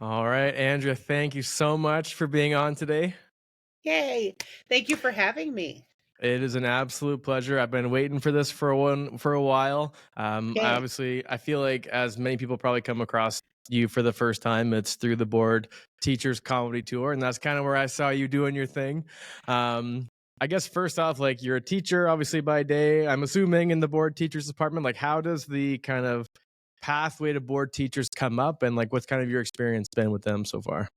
All right, Andrea, thank you so much for being on today. Yay. Thank you for having me. It is an absolute pleasure. I've been waiting for this for a while. Yay. I feel like as many people probably come across you for the first time, it's through the Board Teachers Comedy Tour, and that's kind of where I saw you doing your thing. Um, I guess first off, like you're a teacher, obviously by day. I'm assuming in the Board Teachers Department. Like, how does the kind of pathway to board teachers come up, and like what's kind of your experience been with them so far?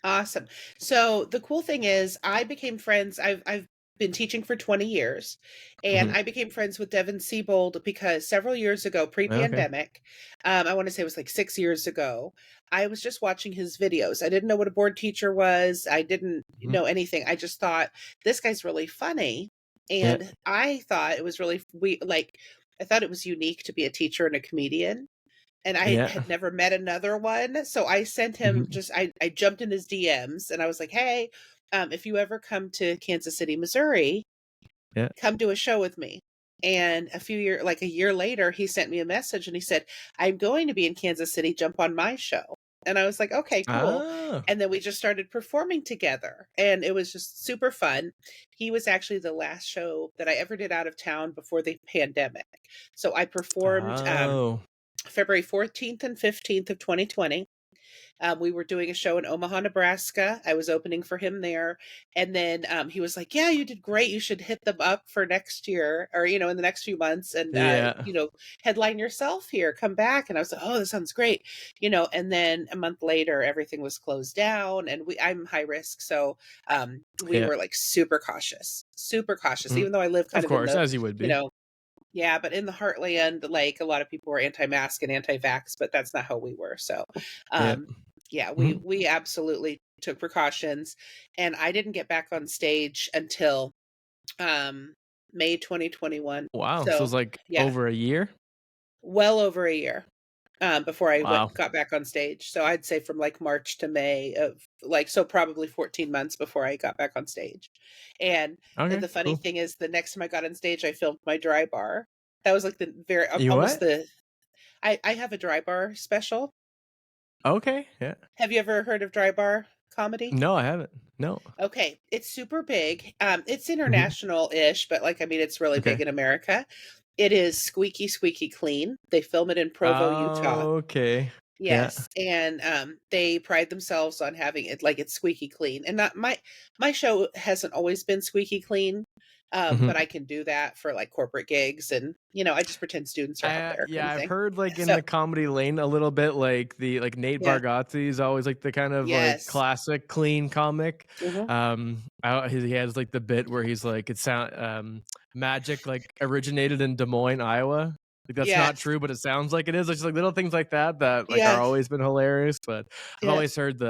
Awesome. So the cool thing is I became friends. I've been teaching for 20 years, and Hmm. I became friends with Devin Siebold because several years ago, Okay. pre-pandemic, I want to say it was like 6 years ago, I was just watching his videos. I didn't know what a board teacher was. I didn't Hmm. know anything. I just thought this guy's really funny. Yeah. And I thought it was really I thought it was unique to be a teacher and a comedian, and I Yeah. had never met another one. So I sent him Mhm. just I jumped in his DMs and I was like, "Hey, if you ever come to Kansas City, Missouri, Yeah. come do a show with me." And like a year later, he sent me a message and he said, "I'm going to be in Kansas City, jump on my show." And I was like, "Okay, cool." Oh. And then we just started performing together and it was just super fun. He was actually the last show that I ever did out of town before the pandemic. So I performed Oh. February 14th and 15th of 2020. We were doing a show in Omaha, Nebraska. I was opening for him there. And then he was like, "Yeah, you did great. You should hit them up for next year or, in the next few months and, Yeah. headline yourself here, come back." And I was like, "Oh, that sounds great." And then a month later, everything was closed down and I'm high risk. So we Yeah. were like super cautious, Mhm. even though I live kind Of of in course, the, as you would you be. know, yeah, but in the heartland, like, a lot of people were anti-mask and anti-vax, but that's not how we were, so, Yeah. um, yeah, we Mhm. we absolutely took precautions, and I didn't get back on stage until, um, May 2021. Wow, so So, it's like yeah, over a year? well over a year, before I Wow. got back on stage, so I'd say from, like, March to May of so probably 14 months before I got back on stage, and Okay, the funny cool. thing is the next time I got on stage, I filmed my dry bar. That was, like, the very You almost what? the I have a dry bar special. Okay, yeah. Have you ever heard of dry bar comedy? No, I haven't. No. Okay, it's super big. It's Mhm. international-ish, but, like, I mean, it's really big Okay. in America. It is squeaky, squeaky clean. They film it in Provo, Utah. Okay. Yeah. Yes, and, they pride themselves on having it like, it's squeaky clean, and not my show hasn't always been squeaky clean, but Mhm. I can do that for, like, corporate gigs and, I just pretend students are out there Yeah, kinda I've thing. heard, like, in So the comedy lane a little bit, like Nate yeah. Bargatze is always, like, the kind of, like, Yes. classic clean comic. Mhm. He has, like, the bit where he's like, magic, like, originated in Des Moines, Iowa. Like, that's not Yes. true, but it sounds like it is. It's just, like, little things like that that, like, are Yes. always been hilarious, but I've Yeah. always heard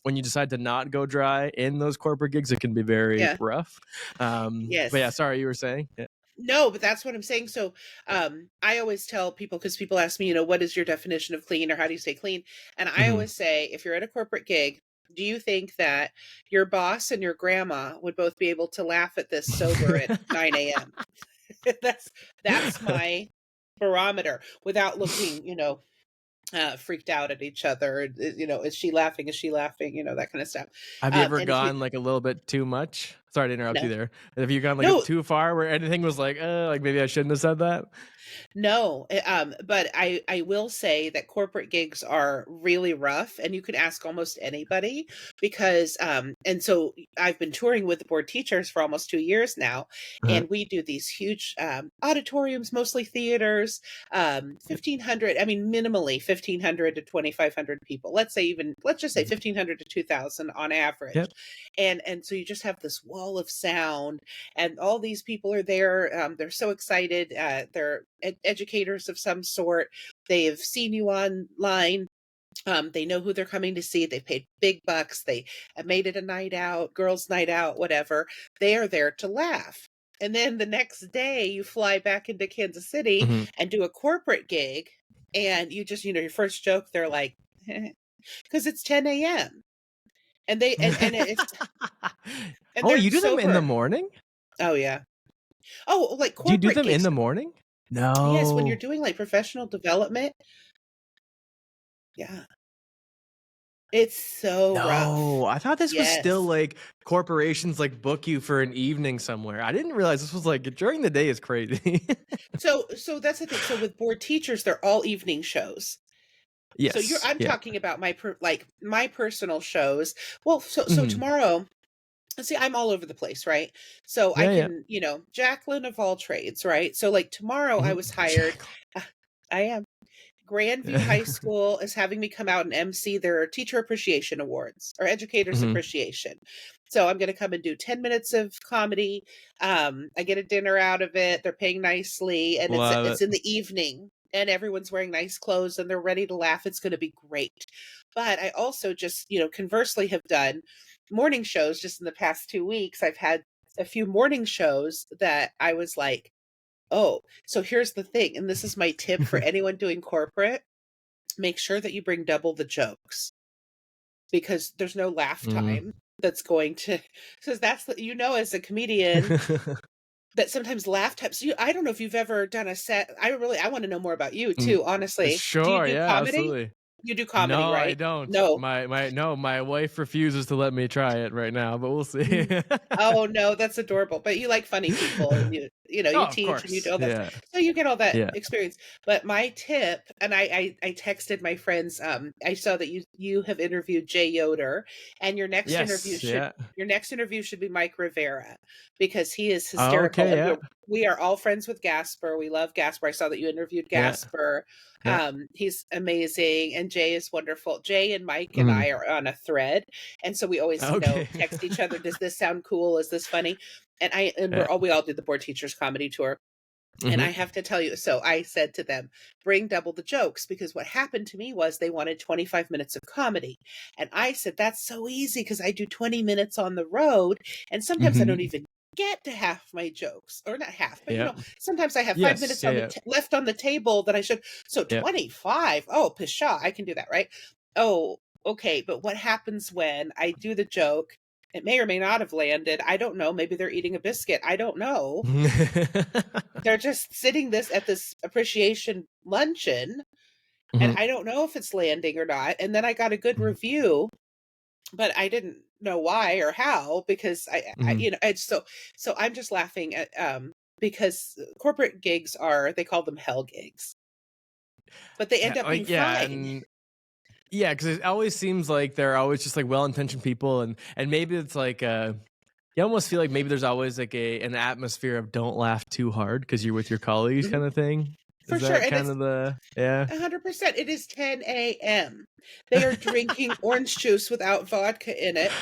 when you decide to not go dry in those corporate gigs, it can be very Yeah. rough. But yeah, Yes. sorry, you were saying? Yeah. No, but that's what I'm saying. So, I always tell people because people ask me, what is your definition of clean or how do you stay clean? And I Mhm. always say, if you're at a corporate gig, do you think that your boss and your grandma would both be able to laugh at this sober at 9 a.m.? that's that's my barometer without looking, freaked out at each other. Is she laughing? Is she laughing? That kind of stuff. Have you ever And if you gone, like, a little bit too much? Sorry to interrupt you no, there. Have you gone, like, no, too far where anything was like, maybe I shouldn't have said that?" No, but I will say that corporate gigs are really rough, and you can ask almost anybody because and so I've been touring with the board teachers for almost 2 years now, Uh-huh. and we do these huge auditoriums, mostly theaters, 1,500. I mean, minimally 1,500 to 2,500 people. Let's just say Mhm. 1,500 to 2,000 on average, Yep. and so you just have this wall of sound and all these people are there. They're so excited. They're educators of some sort. They have seen you online. They know who they're coming to see. They paid big bucks. They have made it a night out, girls' night out, whatever. They are there to laugh. And then the next day, you fly back into Kansas City Mhm. and do a corporate gig. And you just, your first joke, they're like, because it's 10 a.m. And Oh, they're you do them in the sober. morning? Oh yeah. Oh, like Do you do corporate them in gigs. the morning? Yes, when you're No. doing, like, professional development. Yeah. It's so rough. No, I thought this was still Yes. like corporations like book you for an evening somewhere. I didn't realize this was like during the day is crazy. So that's the thing. So with board teachers, they're all evening shows. So Yes. I'm Yeah. talking about my personal shows. Well, so Mhm. tomorrow, see, I'm all over the place, right? So I Yeah, yeah. can, Jacqueline of all trades, right? So like tomorrow I Mhm. was hired. Jackal. I am. Grandview High School is having me come out and MC their Teacher Appreciation Awards or Educators Mhm. Appreciation. So I'm going to come and do 10 minutes of comedy. I get a dinner out of it. They're paying nicely, and it's Love it's it. in the evening, and everyone's wearing nice clothes and they're ready to laugh. It's going to be great. But I also just, conversely have done morning shows just in the past 2 weeks. I've had a few morning shows that I was like, oh, so here's the thing, and this is my tip for anyone doing corporate: make sure that you bring double the jokes because there's no laugh Mm. time that's going to, because that's as a comedian, that sometimes laugh times I don't know if you've ever done a set. I want to know more about you Mm, too, honestly. Do you sure, do yeah, comedy? absolutely. You do comedy, No, I right? don't. No. My wife refuses to let me try it right now, but we'll see. Mm. Oh, no, that's adorable, but you like funny people, and Oh, you of teach and you do course. all that stuff, Yeah. so you get all that Yeah. experience. But my tip, and I texted my friends, I saw that you have interviewed Jay Yoder, and Yes, yeah. your next interview should be Mike Rivera, because he is hysterical, Okay, and yeah. we are all friends with Gasper. We love Gasper. I saw that you interviewed Yeah. Gasper. Yeah. He's amazing, and Jay is wonderful. Jay and Mike and Mhm. I are on a thread, and so we always, Okay. text each other. Does this sound cool? Is this funny? And Yeah. we all did the board teachers comedy tour. And I Mhm. have to tell you, so I said to them, bring double the jokes, because what happened to me was they wanted 25 minutes of comedy. And I said, that's so easy because I do 20 minutes on the road. And sometimes I don't Mhm. even get to half my jokes, or not half, but Yeah. sometimes I have 5 minutes Yes, yeah, on yeah. left on the table that I should. So Yeah. 25. Oh, pshaw, I can do that, right? Oh, okay. But what happens when I do the joke? It may or may not have landed. I don't know. Maybe they're eating a biscuit. I don't know. They're just sitting this at this appreciation luncheon, and Mhm. I don't know if it's landing or not. And then I got a good Mhm. review, but I didn't know why or how, because Mhm. it's so I'm just laughing at because corporate gigs they call them hell gigs, but they Yeah, end up being like, yeah, fine. and yeah, because it always seems like they're always just, like, well-intentioned people, and maybe it's like, you almost feel like maybe there's always, like, an atmosphere of don't laugh too hard because 'cause you're with your colleagues Mhm. kinda thing? For Is sure. that And kind it's of the yeah? 100%. It is 10 a.m. They are drinking orange juice without vodka in it,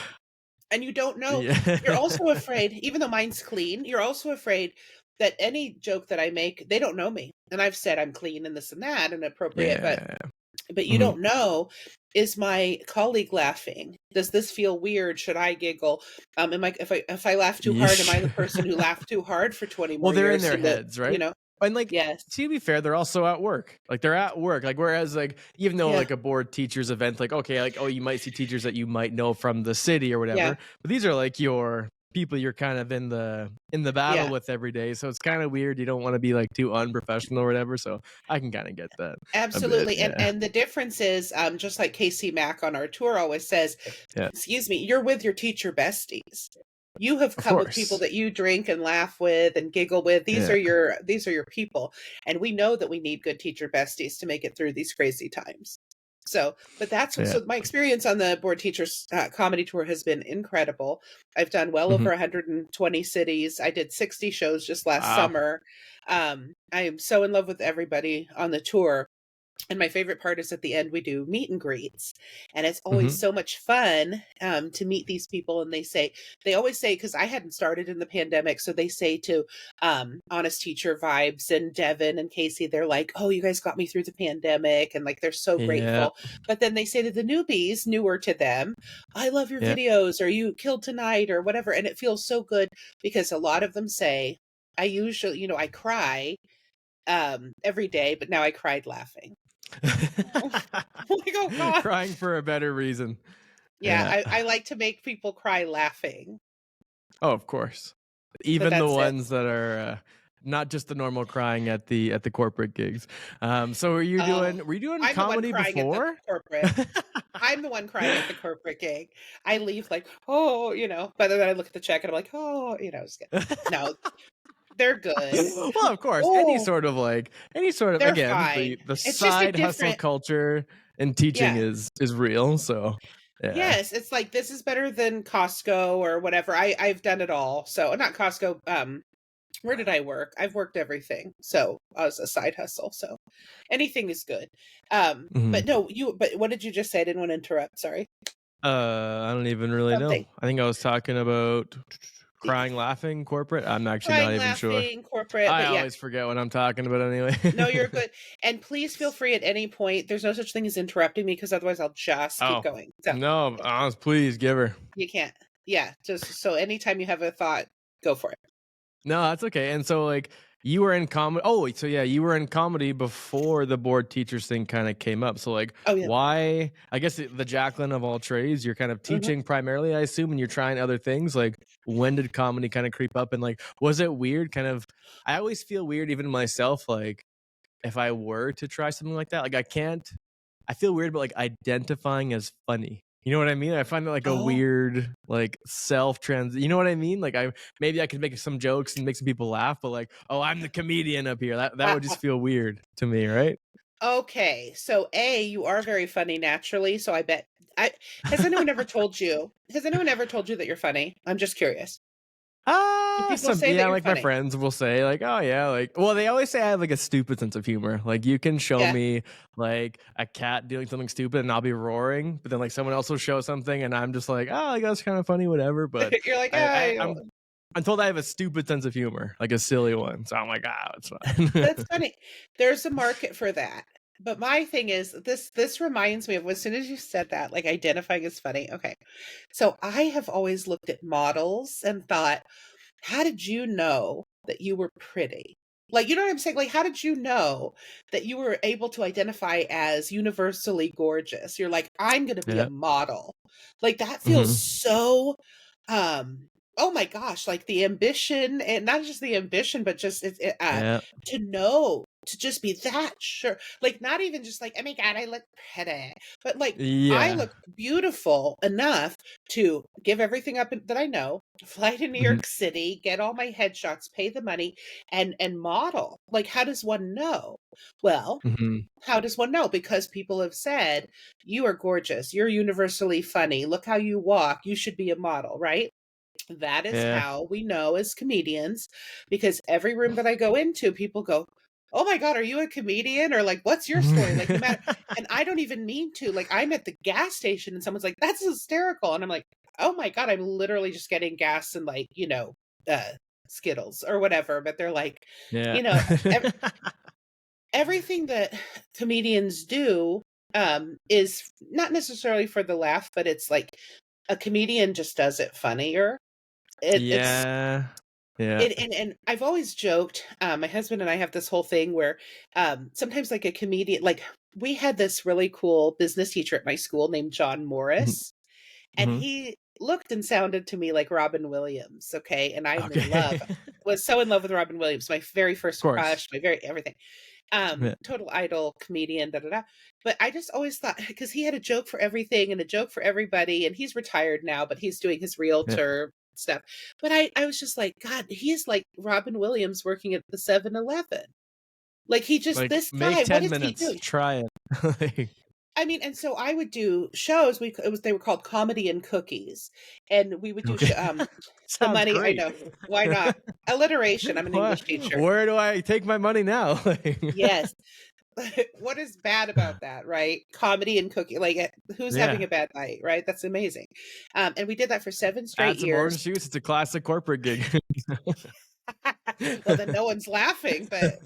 and you don't know. You're Yeah. also afraid, even though mine's clean, you're also afraid that any joke that I make, they don't know me. And I've said I'm clean and this and that and appropriate, Yeah. but you Mhm. don't know, is my colleague laughing? Does this feel weird? Should I giggle? Am I if I laugh too hard, am I the person who laughed too hard for 20 Well, more they're in years their and heads, right? And, like, Yes. to be fair, they're also at work. Like, they're at work. Like, whereas, like, even though, Yeah. like, a board teachers event, like, okay, like, oh, you might see teachers that you might know from the city or Yeah. whatever, but these are, like, your people you're kind of in the battle Yeah. with every day, so it's kinda weird. You don't wanna be, like, too unprofessional or whatever, so I can kinda get that a bit, Absolutely. And yeah. and the difference is, just like Casey Mack on our tour always says, Yeah. excuse me, you're with your teacher besties. You have Of come with people course. that you drink and laugh with and giggle with. Yeah. These are your people. And we know that we need good teacher besties to make it through these crazy times. So, but that's Yeah. so my experience on the board teachers comedy tour has been incredible. I've done well over Mhm. 120 cities. I did 60 shows just last Wow. summer. I am so in love with everybody on the tour. And my favorite part is at the end, we do meet and greets. And it's always Mhm. so much fun to meet these people. And they always say, because I hadn't started in the pandemic. So they say to Honest Teacher Vibes and Devin and Casey, they're like, oh, you guys got me through the pandemic. And like, they're so Yeah. grateful. But then they say to the newbies, newer to them, I love your Yeah. videos, or you killed tonight, or whatever. And it feels so good because a lot of them say, I usually, I cry every day, but now I cried laughing. Like, oh gosh. Crying for a better reason. Yeah, Yeah. I like to make people cry laughing, Oh, of course. but Even the that's it. ones that are, not just the normal crying at the corporate gigs. So Oh, were you doing I'm the one comedy crying at the before? corporate. I'm the one crying at the corporate gig. I leave like, "Oh," but then I look at the check and I'm like, "Oh," just kidding. No, they're good. Well, of course, Oh, any sort of they're again, fine. the It's just a side hustle different culture in teaching yeah. is real. So yeah. Yes, it's like this is better than Costco or whatever. I've done it all. So not Costco, where did I work? I've worked everything. So as a side hustle. So anything is good. Mhm. But no, but what did you just say? I didn't want to interrupt. Sorry. I don't even really Something. know. I think I was talking about crying, laughing, corporate. I'm actually not Crying, even sure. laughing, corporate, I but yeah. always forget what I'm talking about anyway. No, you're good. And please feel free at any point. There's no such thing as interrupting me because otherwise I'll just keep Oh, going. So no, yeah, honest, please give her. you can't. Yeah, just so anytime you have a thought, go for it. No, that's okay. And so like you were in comedy. Oh, so yeah, you were in comedy before the board teachers thing kind of came up. So like Oh yeah. why I guess the Jacqueline of all trades, you're kind of hmm teaching primarily, I assume, and you're trying other things. Like when did comedy kind of creep up and like was it weird kind of I always feel weird even myself like if I were to try something like that, like I feel weird about like identifying as funny. You know what I mean? I find it like a Oh. weird like you know what I mean? Like maybe I could make some jokes and make some people laugh, but like, oh, I'm the comedian up here. That would just feel weird to me, right? Okay, so A, you are very funny naturally, so I bet I has anyone ever told you that you're funny? I'm just curious. Do people Some say that yeah, you're like my funny? friends will say like, "Oh yeah," like well, they always say I have like a stupid sense of humor. Like you can show Yeah. me like a cat doing something stupid and I'll be roaring, but then like someone else will show something and I'm just like, "Oh, I guess kind of funny, whatever." But You're like, I "Oh, I'm told I have a stupid sense of humor, like a silly one. So I'm like, "Ah, it's fine." that's funny." There's a market for that. But my thing is this reminds me of as soon as you said that, like identifying as funny. Okay. So I have always looked at models and thought, how did you know that you were pretty? Like, you know what I'm saying? Like, how did you know that you were able to identify as universally gorgeous? You're like, I'm going to be a Yeah. model. Like, that feels Mhm. so, oh my gosh, like the ambition and not just the ambition, but just Yeah. to know, to just be that sure. Like, not even just like, oh my God, I look pretty, but like, I Yeah. look beautiful enough to give everything up that I know, fly to New Mhm. York City, get all my headshots, pay the money, and model. Like, how does one know? Well, Mhm. how does one know? Because people have said, you are gorgeous, you're universally funny, look how you walk, you should be a model, right? That is Yeah. how we know as comedians, because every room that I go into, people go, "Oh my God, are you a comedian?" Or like, "What's your story?" Like, no matter, and I don't even mean to. Like, I'm at the gas station and someone's like, "That's hysterical," and I'm like, "Oh my God, I'm literally just getting gas and like, uh, Skittles or whatever." But they're like, Yeah. you know, ev- everything that comedians do is not necessarily for the laugh, but it's like a comedian just does it funnier. It's Yeah. Yeah. and I've always joked, my husband and I have this whole thing where, sometimes like a comedian like, we had this really cool business teacher at my school named John Mhm. Morris, and Mhm. he looked and sounded to me like Robin Williams, okay, and I'm in love. Okay. Was so in love with Robin Williams, my very Of first course. crush, my very everything. Yeah. Total idol, comedian, da da da. But I just always thought because he had a joke for everything and a joke for everybody, and he's retired now, but he's doing his Yeah. realtor stuff. But I was just like, God, he's like Robin Williams working at the 7-Eleven. Like he just Like, this make guy, what 10 is he minutes, doing? try it. Like I mean, and so I would do shows. They were called Comedy and Cookies, and we would do okay. the Sounds money. I great. know why not alliteration. I'm an English What teacher. where do I take my money now? Like Yes. What is bad about that, right? Comedy and cookie, like who's having Yeah. a bad night, right? That's amazing. And we did that for 7 straight Add some years. orange juice, it's a classic corporate gig. Well, then no one's laughing, but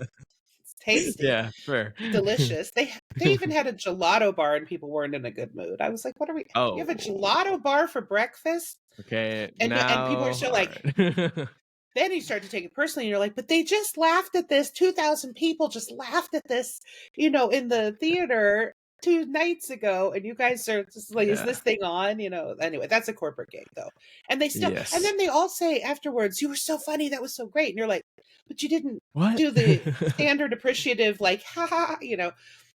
it's tasty, Yeah, fair. delicious. They even had a gelato bar and people weren't in a good mood. I was like, "What are we? You have a Oh, gelato bar for breakfast?" okay, And people are now still like, alright. then you start to take it personally and you're like, "But they just laughed at this. 2,000 people just laughed at this, in the theater 2 nights ago, and you guys are just like, is Yeah. this thing on? Anyway, that's a corporate gig though. And and Yes. then they all say afterwards, you were so funny. That was so great. And you're like, but you didn't What? do the standard appreciative, like, ha ha, Yeah.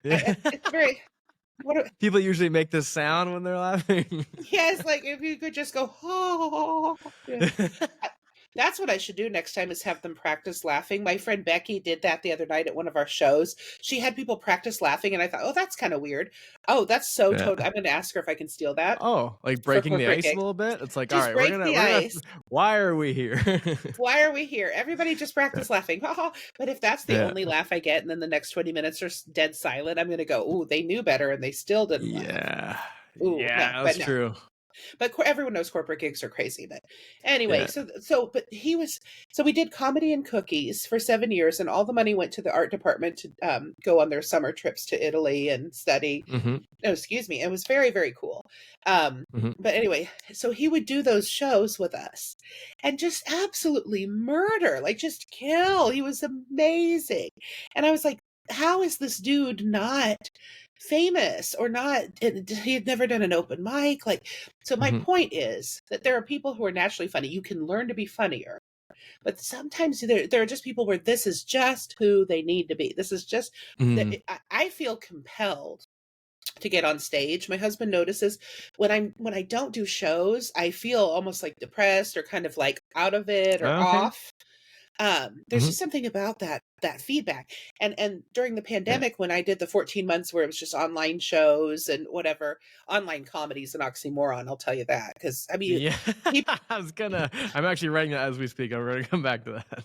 it's very, what, People usually make this sound when they're laughing. yes, like if you could just go, oh, yeah. That's what I should do next time is have them practice laughing. My friend Becky did that the other night at one of our shows. She had people practice laughing, and I thought, oh, that's kind of weird. Oh, that's so total. Yeah. I'm going to ask her if I can steal that Oh, like for breaking the corporate ice a gigs. little bit? It's like, all Just right, we're break gonna the we're gonna ice. why are we here? Why are we here? Everybody just practice laughing. But if that's the Yeah. only laugh I get, and then the next 20 minutes are dead silent, I'm going to go, ooh, they knew better and they still didn't laugh. Yeah. Ooh, no, Yeah, but that's no. true. But everyone knows corporate gigs are crazy. But anyway, Yeah. but we did comedy and cookies for 7 years, and all the money went to the art department to go on their summer trips to Italy and study. Mm-hmm. No, excuse me. It was very, very cool. Mm-hmm. But anyway, so he would do those shows with us and just absolutely murder, like just kill. He was amazing. And I was like, how is this dude not famous or not? He had never done an open mic. Like, so my Mm-hmm. point is that there are people who are naturally funny. You can learn to be funnier. But sometimes there are just people where this is just who they need to be. This is just, Mm-hmm. I feel compelled to get on stage. My husband notices when I don't do shows, I feel almost like depressed or kind of like out of it or Okay. off. There's Mm-hmm. just something about that feedback. And during the Yeah. pandemic, when I did the 14 months where it was just online shows and whatever, online comedy is an oxymoron, I'll tell you that. Because I mean, Yeah. people, I'm actually writing that as we speak. I'm gonna come back to that.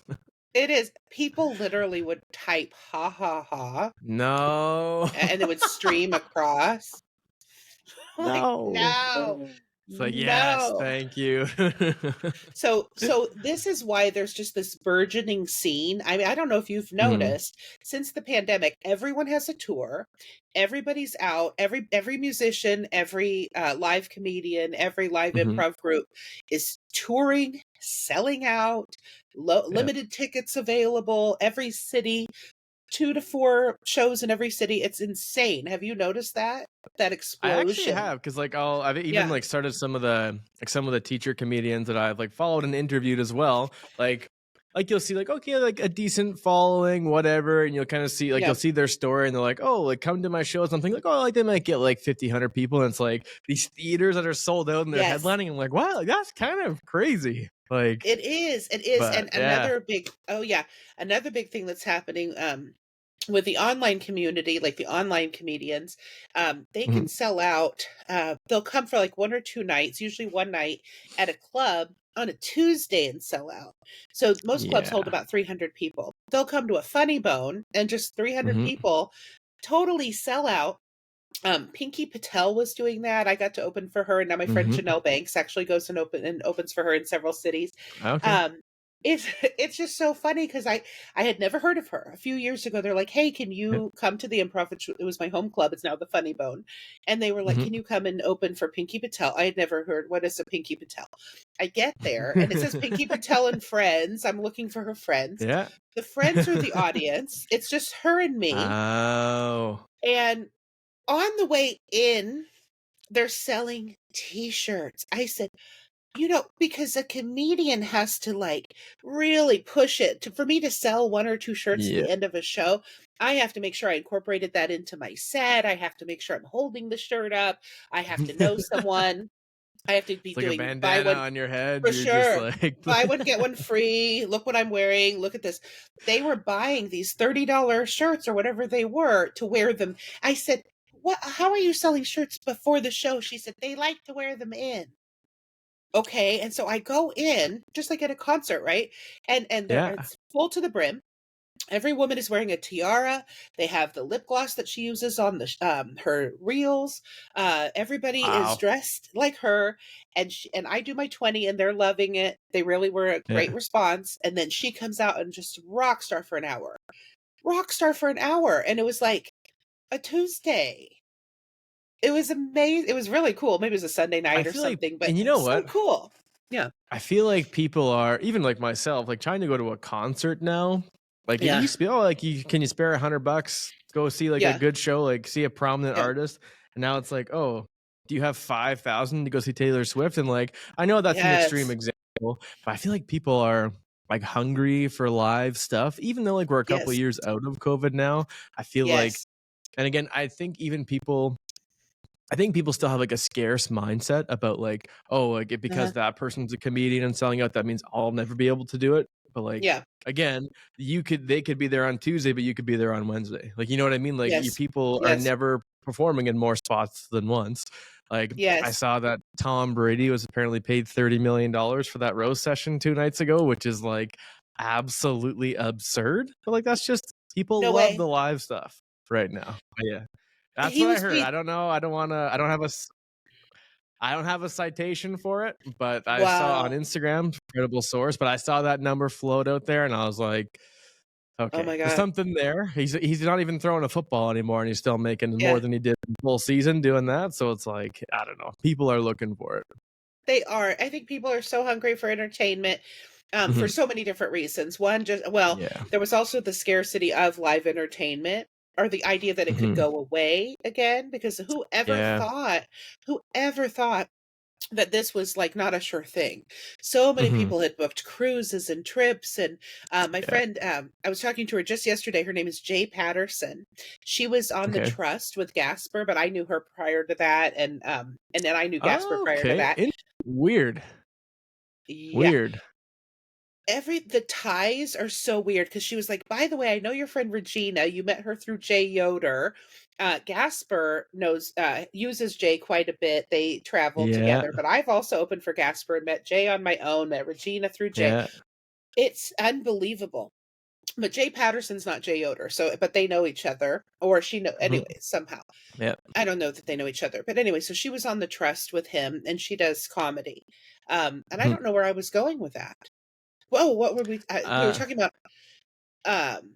it is, people literally would type ha ha ha, No. and it would stream across. Like, No. no, It's like, yes, no. thank you. So this is why there's just this burgeoning scene. I mean, I don't know if you've Mhm. noticed, since the pandemic, everyone has a tour. Everybody's out. Every musician, every live comedian, every live Mhm. improv group is touring, selling out, Yeah. limited tickets available. Every city, 2 to 4 shows in every city. It's insane. Have you noticed that I actually explosion? have, because like I've even Yeah. like started some of the teacher comedians that I've like followed and interviewed as well. Like you'll see like, okay, like a decent following, whatever, and you'll kind of see like Yeah. you'll see their story and they're like, oh, like come to my show or something, like, oh, like they might get like 50, 100 people, and it's like these theaters that are sold out and they're Yes. headlining. I'm like, wow, like that's kind of crazy. Like, It is, but and yeah. another big thing that's happening, with the online community, like the online comedians, they Mhm. can sell out. They'll come for like 1 or 2 nights, usually one night at a club on a Tuesday and sell out. So most clubs hold Yeah. about 300 people. They'll come to a Funny Bone and just 300 Mhm. people totally sell out. Pinky Patel was doing that. I got to open for her, and now my friend Mhm. Janelle Banks actually goes and opens for her in several cities. Okay. Um, it's it's just so funny because I had never heard of her. A few years ago, they're like, "Hey, can Yeah. you come to the Improv?" It was my home club. It's now the Funny Bone, and they were like, Mhm. "Can you come and open for Pinky Patel?" I had never heard, what is a Pinky Patel. I get there, and it says Pinky Patel and friends. I'm looking for her friends. Yeah. The friends are the audience. It's just her and me, Oh. and on the way in, they're selling t-shirts. I said, because a comedian has to like really push it for me to sell 1 or 2 shirts at Yeah. the end of a show. I have to make sure I incorporated that into my set. I have to make sure I'm holding the shirt up. I have to know someone. I have to be It's like a doing buy bandana one on your head. for You're just sure. like Buy one, get one free. Look what I'm wearing. Look at this. They were buying these $30 shirts or whatever they were to wear them. I said, "What? How are you selling shirts before the show?" She said, "They like to wear them in." Okay, and so I go in just like at a concert, right? And Yeah. it's full to the brim. Every woman is wearing a tiara. They have the lip gloss that she uses on her reels. Everybody is Wow. dressed like her, and I do my 20, and they're loving it. They really were a great Yeah. response. And then she comes out and just rock star for an hour, and it was like a Tuesday. It was amazing. It was really cool. Maybe it was a Sunday I night or feel like, something, but and you know so what? cool. Yeah, I feel like people are, even like myself, like trying to go to a concert now. Like it yeah. used to be, oh, like can you spare $100 go see like a Yeah. good show, like see a prominent Yeah. artist, and now it's like, oh, do you have 5,000 to go see Taylor Swift? And like, I know that's an extreme Yes. example, but I feel like people are like hungry for live stuff, even though like we're a couple of Yes. years out of COVID now. I feel like, Yes. and again, I think people still have like a scarce mindset about like, oh, like Uh-huh. because that person's a comedian and selling out, that means I'll never be able to do it. But like Yeah. again, they could be there on Tuesday, but you could be there on Wednesday. Like, you know what I mean? Like, you Yes. people are Yes. never performing in more spots than once. Like, I Yes. saw that Tom Brady was apparently paid $30 million for that roast session 2 nights ago, which is like absolutely absurd. But like, that's just, people No love way. the live stuff right now. But yeah. That's He what I was heard. paid. I don't know. I don't have a citation for it, but I saw on Wow. Instagram, credible source, but I saw that number float out there and I was like, Oh okay, my there's God. something there. He's not even throwing a football anymore and he's still making more Yeah. than he did the full season doing that. So it's like, I don't know. People are looking for it. They are. I think people are so hungry for entertainment, for Mhm. so many different reasons. One, just well, Yeah. there was also the scarcity of live entertainment, or the idea that it could Mhm. go away again, because Yeah. whoever thought that this was like not a sure thing. So many Mhm. people had booked cruises and trips, and my Yeah. friend, I was talking to her just yesterday. Her name is Jay Patterson. She was on the Okay. trust with Gasper, but I knew her prior to that, and then I knew Gasper prior to Okay. that. Weird. Yeah. Weird. The ties are so weird, because she was like, by the way, I know your friend Regina. You met her through Jay Yoder. Gasper uses Jay quite a bit. They travel Yeah. together, but I've also opened for Gasper and met Jay on my own, met Regina through Jay. Yeah. It's unbelievable. But Jay Patterson's not Jay Yoder, but they know each other, or she know Mhm. anyway, somehow. Yeah. I don't know that they know each other. But anyway, so she was on the trust with him, and she does comedy. And I Mhm. don't know where I was going with that. Whoa, what were we were Uh, talking about, um,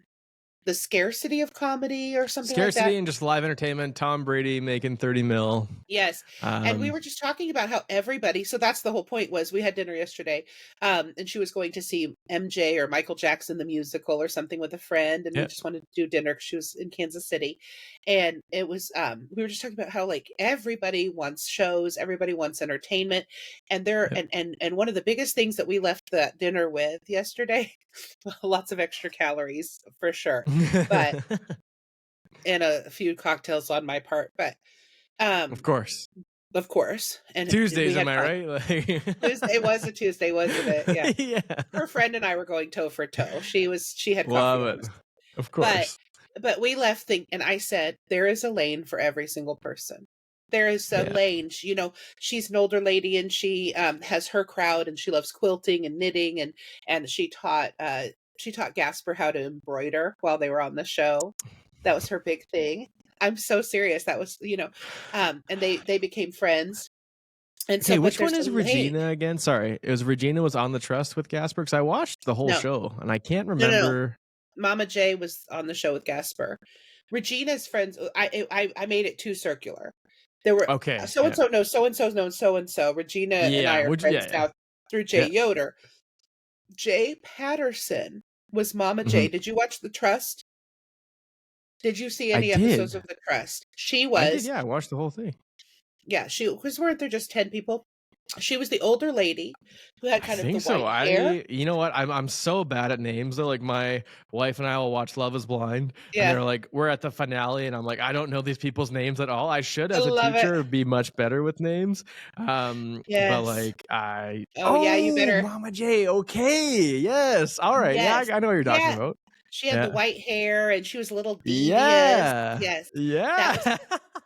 the scarcity of comedy or something like Scarcity that? and just live entertainment. Tom Brady making 30 mil. Yes, and we Um, were just talking about how everybody, so that's the whole point. Was we had dinner yesterday, and she was going to see MJ or Michael Jackson the musical or something with a friend, and we yeah. just wanted to do dinner 'cause she was in Kansas City. And it was, we were just talking about how, like, everybody wants shows, everybody wants entertainment, and there Yep. and one of the biggest things that we left that dinner with yesterday, lots of extra calories for sure, but and a few cocktails on my part, but, Of um course. of course, and we Tuesdays, am had I fun. right? Like, It was a Tuesday, wasn't it? Yeah. yeah. Her friend and I were going toe for toe. She had coffee Love on it. us. Of But course. we left and I said, "There is a lane for every single person. There is a Yeah. lane." She's an older lady, and she, has her crowd, and she loves quilting and knitting, and she taught Gasper how to embroider while they were on the show. That was her big thing. I'm so serious. That was, and they became friends. And so, Okay, but which one there's a is lane. Regina again? Sorry. It was Regina was on the trust with Gasper, because I watched the whole No, show and I can't no, no, no. remember. Mama J was on the show with Gasper. Regina's friends. I made it too circular. There were Okay. so and Yeah. so knows so and so knows so and so. Regina and I Yeah. are Would you, yeah, friends yeah. now through Jay Yeah. Yoder. Jay Patterson was Mama Mhm. J. Did you watch The Trust? Did you see I any episodes did. of The Trust? She I did. was, Yeah. I watched the whole thing. yeah, because weren't there just 10 people? She was the older lady who had I kind of the think so. white hair. You know what? I'm so bad at names though. Like, my wife and I will watch Love Is Blind, and Yeah, they're like, we're at the finale, and I'm like, I don't know these people's names at all. I should, I as a love it. teacher, be much better with names. But Yes. like, Oh yeah, you better. Mama J. Okay, yes, all right, yeah, Yes. I know what you're talking Yeah. about. She had the Yeah, white hair, and she was a little devious. yeah, Yes. That was yeah.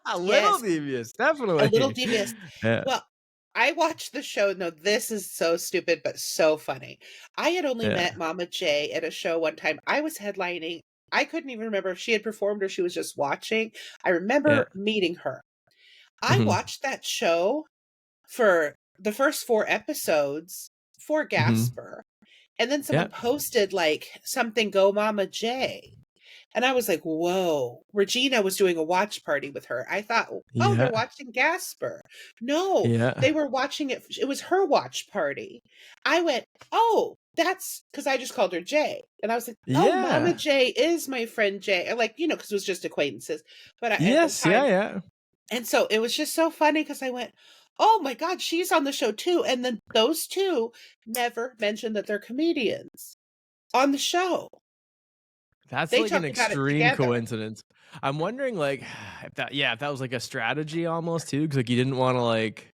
A little yes, devious, a little definitely. devious. Yeah, Well, I watched the show. No, this is so stupid, but so funny. I had only yeah, met Mama J at a show one time. I was headlining. I couldn't even remember if she had performed or she was just watching. I yeah. remember meeting her. I Hmm. watched that show for the first 4 episodes for Hmm. Gasper, and then Yeah, someone posted, like, something, "Go Mama J." And I was like, "Whoa." Regina was doing a watch party with her. I thought, "Oh, they're yeah, watching Gasper." No, yeah. they were watching it was her watch party. I went, "Oh." That's because I just called her Jay, and I was like, "Oh, Mama Yeah. Jay is my friend Jay," and, like, because it was just acquaintances, but I at the Yes. Yeah. time Yeah. and so it was just so funny because I went, "Oh my god, she's on the show too," and then those 2 never mentioned that they're comedians on the show. That's They like an talked about it extreme together. coincidence. I'm wondering, like, if that was like a strategy almost too, because like you didn't want to like.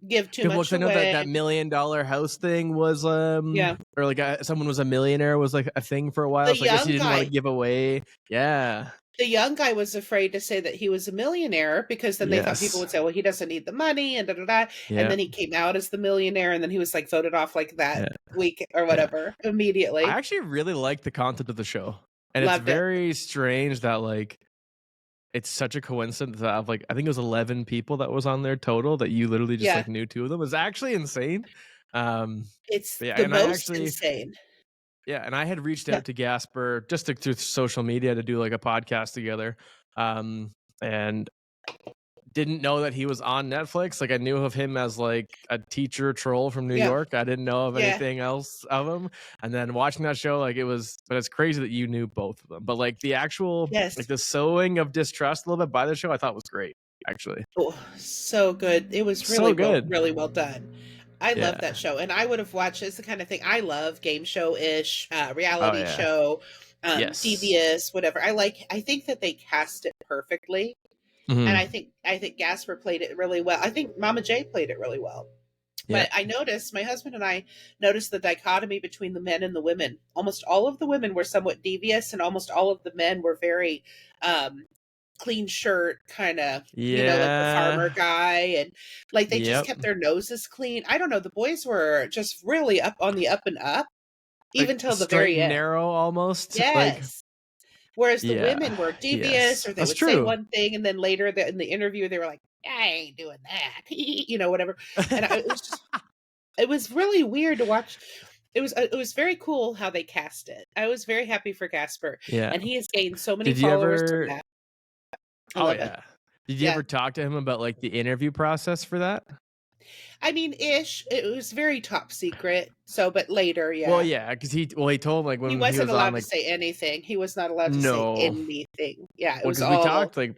Give too 'Cause much I know that away. that $1,000,000 house thing was, Yeah. or like, someone was a millionaire was, like, a thing for a while, The so I guess he young didn't wanna guy give away. Yeah. the young guy was afraid to say that he was a millionaire because then they thought people Yes. would say, "Well, he doesn't need the money and da da da," and Yeah, then he came out as the millionaire, and then he was, like, voted off, like, that yeah, week or yeah. whatever I immediately. actually really like the concept of the show, and it's Loved it. very strange that, like, it's such a coincidence that of, like, I think it was 11 people that was on there total that you literally just, Yeah. like, knew 2 of them. It's actually insane. Um, It's but yeah, the and I most actually insane. yeah, and I had reached Yeah. out to Gasper just to through social media to do, like, a podcast together, um, and didn't know that he was on Netflix. Like I knew of him as like a teacher troll from New Yeah. York. I didn't know of Yeah. anything else of him. And then watching that show, like it was, but it's crazy that you knew both of them. But like the actual, like Yes. the sowing of distrust a little bit by the show, I thought was great, actually. Oh, so good. It was So good. really well done. I love Yeah. that show, and I would have watched it's the kind of thing I love, game show-ish, Oh reality yeah. show, Yes. devious, whatever. I think that they cast it perfectly, and Hmm. I think Gasper played it really well. I think Mama J played it really well. Yeah. But I noticed, my husband and I noticed the dichotomy between the men and the women. Almost all of the women were somewhat devious, and almost all of the men were very um, clean shirt, kind of, like the farmer Yeah. guy, and like they just Yep. kept their noses clean. I don't know. The boys were just really up on the up and up, Like even till the straight very and end. narrow almost. Like, Yes. Whereas the yeah. women were devious, Yes. or they That's would say true. one thing, and then later in the interview, they were like, I ain't doing that, whatever. And it was really weird to watch. It was very cool how they cast it. I was very happy for Casper, Yeah. and he has gained so many Did you followers from ever that. I Oh, love it. yeah. Did you Yeah. ever talk to him about, like, the interview process for that? I mean, ish. It was very top secret. So, but later, Well, yeah. yeah, because he told, like, He when he wasn't was on, allowed to like say anything. He was not allowed to say no. anything. Yeah, it Well, was because we all talked, like,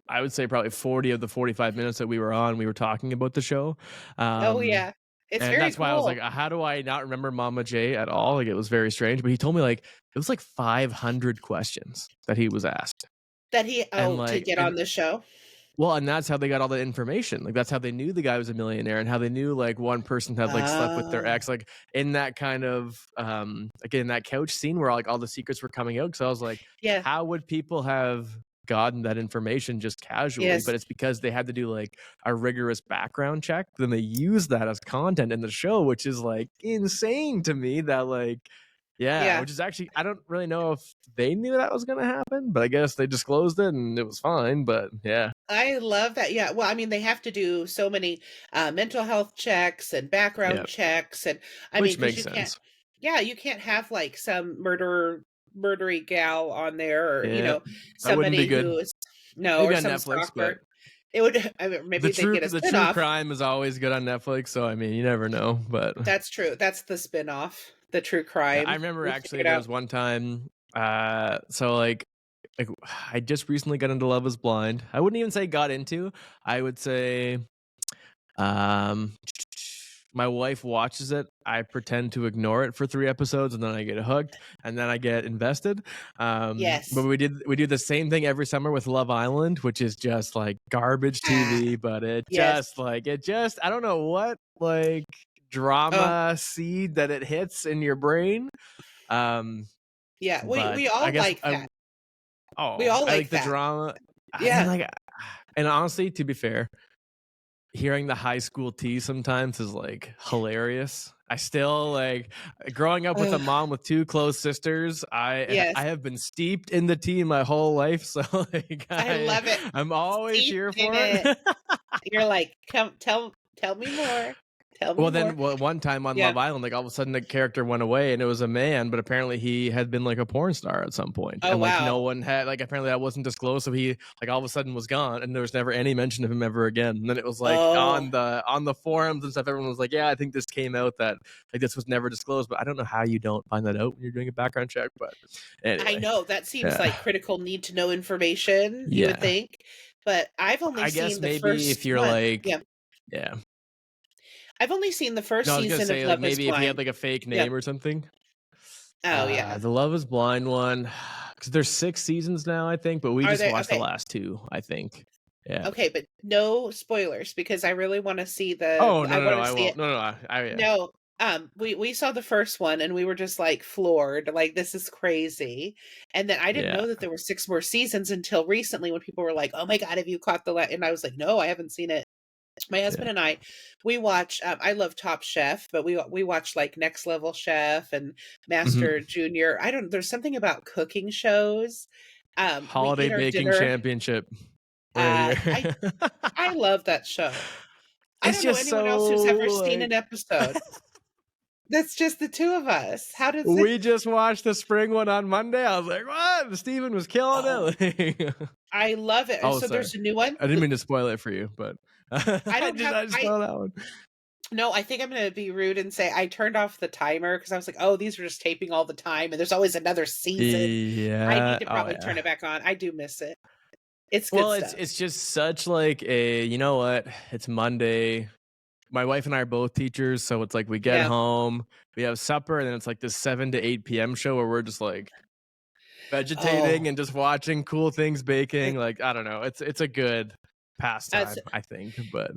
I would say probably 40 of the 45 minutes that we were on, we were talking about the show, oh, um, yeah. It's and very that's why I was like, cool how do I not remember Mama J at all? Like, it was very strange, but he told me, like, it was, like, 500 questions that he was asked, that he and, to like get and on the show. well, and that's how they got all the information. Like, that's how they knew the guy was a millionaire and how they knew, like, one person had, like, slept with their Oh, ex, like, in that kind of, like, in that couch scene where, like, all the secrets were coming out. So I was like, yeah. how would people have gotten that information just casually? Yes. But it's because they had to do, like, a rigorous background check. Then they use that as content in the show, which is, like, insane to me that, like yeah, Yeah. which is actually I don't really know if they knew that was gonna happen, but I guess they disclosed it and it was fine, but yeah. I love that. Yeah. Well, I mean, they have to do so many mental health checks and background Yeah. checks. And I mean, Which because makes you can't, sense. yeah, you can't have like some murdery gal on there, or, Yeah. That wouldn't be somebody good. who is, no, Maybe or on some Netflix, but stalker. It would, I mean, maybe they'd get a the true spinoff. crime is always good on Netflix, so I mean, you never know, but That's true. That's the spinoff, the true yeah, I crime. remember We'll check actually it there out. was one time, so like I just recently got into Love Is Blind. I wouldn't even say got into. I would say Um, my wife watches it. I pretend to ignore it for 3 episodes, and then I get hooked, and then I get invested. But Yes. we do the same thing every summer with Love Island, which is just like garbage Ah, TV, but yes. it just I don't know what like Oh, drama seed that it hits in your brain. Um, yeah. but We I all guess like that. We oh, all I like like the that. drama, and then Yeah. like, and honestly, to be fair, hearing the high school tea sometimes is like hilarious. I still like growing up with a Oh, mom with 2 close sisters. yes. I have been steeped in the tea my whole life, so like I love it. I'm always Steeped here in for it. it. You're like, "Come tell me more." Tell me Well, more. then, one time on Yeah. Love Island, like all of a sudden the character went away and it was a man, but apparently he had been like a porn star at some point, Oh, and like no wow. one had like apparently that wasn't disclosed, so he like all of a sudden was gone, and there was never any mention of him ever again. And then it was like Oh, on the forums and stuff, everyone was like, "Yeah, I think this came out that like this was never disclosed," but I don't know how you don't find that out when you're doing a background check. But I anyway, know. That seems yeah, like critical need to know information, you would yeah. think. But I've only I guess seen the maybe if first you're one. like, Yeah. yeah. I've only seen the first No, I was gonna season of say like Love Is maybe if he had Blind. like a fake Yeah. name or something. Oh, yeah. The Love Is Blind one, because there's 6 seasons now, I think, but we Are just they watched the okay? last 2, I think. Yeah. Okay, but no spoilers because I really wanna see Oh, I no, wanna I see won't. it. No, yeah. No, we saw the first one and we were just, like, floored, like, "This is crazy," and then I didn't Yeah, know that there were 6 more seasons until recently when people were like, "Oh my god, have you caught the la," and I was like, "No, I haven't seen it." My yeah. husband and I, we watch, I love Top Chef, but we watch, like, Next Level Chef and Mhm. Master Junior. I don't there's something about cooking shows. We Holiday eat our Baking dinner. Championship right I here. I love that show. I It's don't know just anyone so, else who's ever seen like an episode. That's just the 2 of us. How does it we just watched the spring one on Monday, I was like, "What? Steven was killing Oh, it." I love it, and Oh, so sorry. there's a new one I didn't with mean to spoil it for you, but I don't have I just saw that one. no, I think I'm gonna be rude and say I turned off the timer because I was like, "Oh, these are just taping all the time, and there's always another season." I need Yeah. to Oh, probably yeah. turn it back on. I do miss it. It's good Well, stuff. it's just such like a you know what? It's Monday. My wife and I are both teachers, so it's like we get Yeah. home, we have supper, and then it's like this 7 to 8 p.m. show where we're just like vegetating Oh, and just watching cool things baking. it Like I don't know, it's a good as pastime, I think. But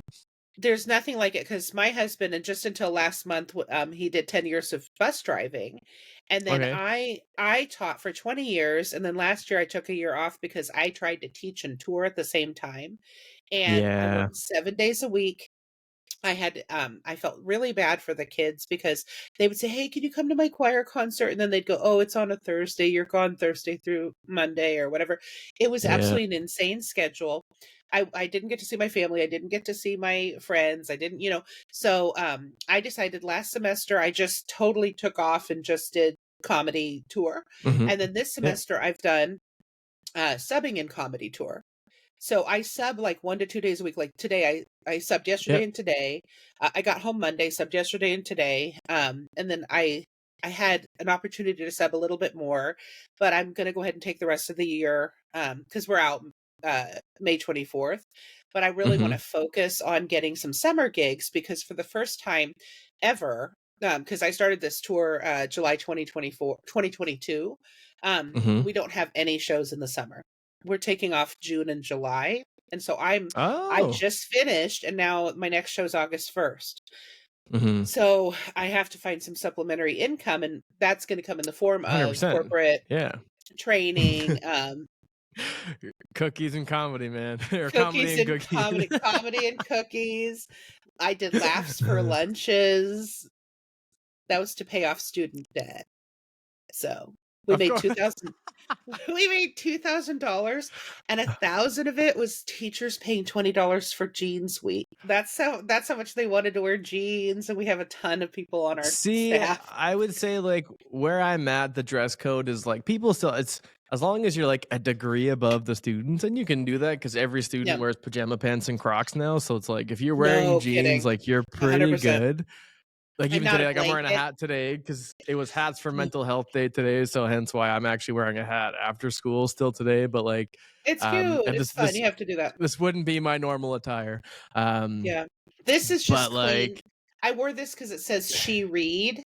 there's nothing like it because my husband and just until last month, he did 10 years of bus driving, and then okay, I taught for 20 years, and then last year I took a year off because I tried to teach and tour at the same time, and I yeah, worked 7 days a week. I felt really bad for the kids because they would say, "Hey, can you come to my choir concert?" And then they'd go, "Oh, it's on a Thursday. You're gone Thursday through Monday or whatever." It was yeah, absolutely an insane schedule. I didn't get to see my family. I didn't get to see my friends. I didn't, so I decided last semester I just totally took off and just did comedy tour. hmm, And then this yeah, semester I've done subbing in comedy tour. So I sub like 1 to 2 days a week. Like today, I subbed yesterday yep, and today. I got home Monday, subbed yesterday and today. And then I had an opportunity to sub a little bit more, but I'm gonna go ahead and take the rest of the year because we're out May 24th. But I really want hmm, to focus on getting some summer gigs because for the first time ever, because I started this tour July 2024, 2022, hmm. we don't have any shows in the summer. We're taking off June and July. And so I Oh, just finished and now my next show is August 1st. hmm, So I have to find some supplementary income and that's going to come in the form of 100%, corporate yeah. training, Cookies and comedy, man, or comedy cookies and and cookies. comedy and cookies. I did laughs for lunches. That was to pay off student debt. So we Of made course. 2,000 we made $2,000 and 1,000 of it was teachers paying $20 for Jeans Week. That's how much they wanted to wear jeans, and we have a ton of people on our See, staff. I would say like where I'm at, the dress code is like people still. It's as long as you're like a degree above the students, and you can do that because every student Yeah. wears pajama pants and Crocs now. So it's like if you're wearing No jeans, kidding. like you're pretty 100%. good. Like And even not today, a like I'm wearing a blanket. hat today because it was hats for Mm. mental health day today. So hence why I'm actually wearing a hat after school still today. But like, It's cute. and It's fun. You have to do that. this wouldn't be my normal attire. Um, Yeah. This is but just clean. like, I wore this because it says "she read"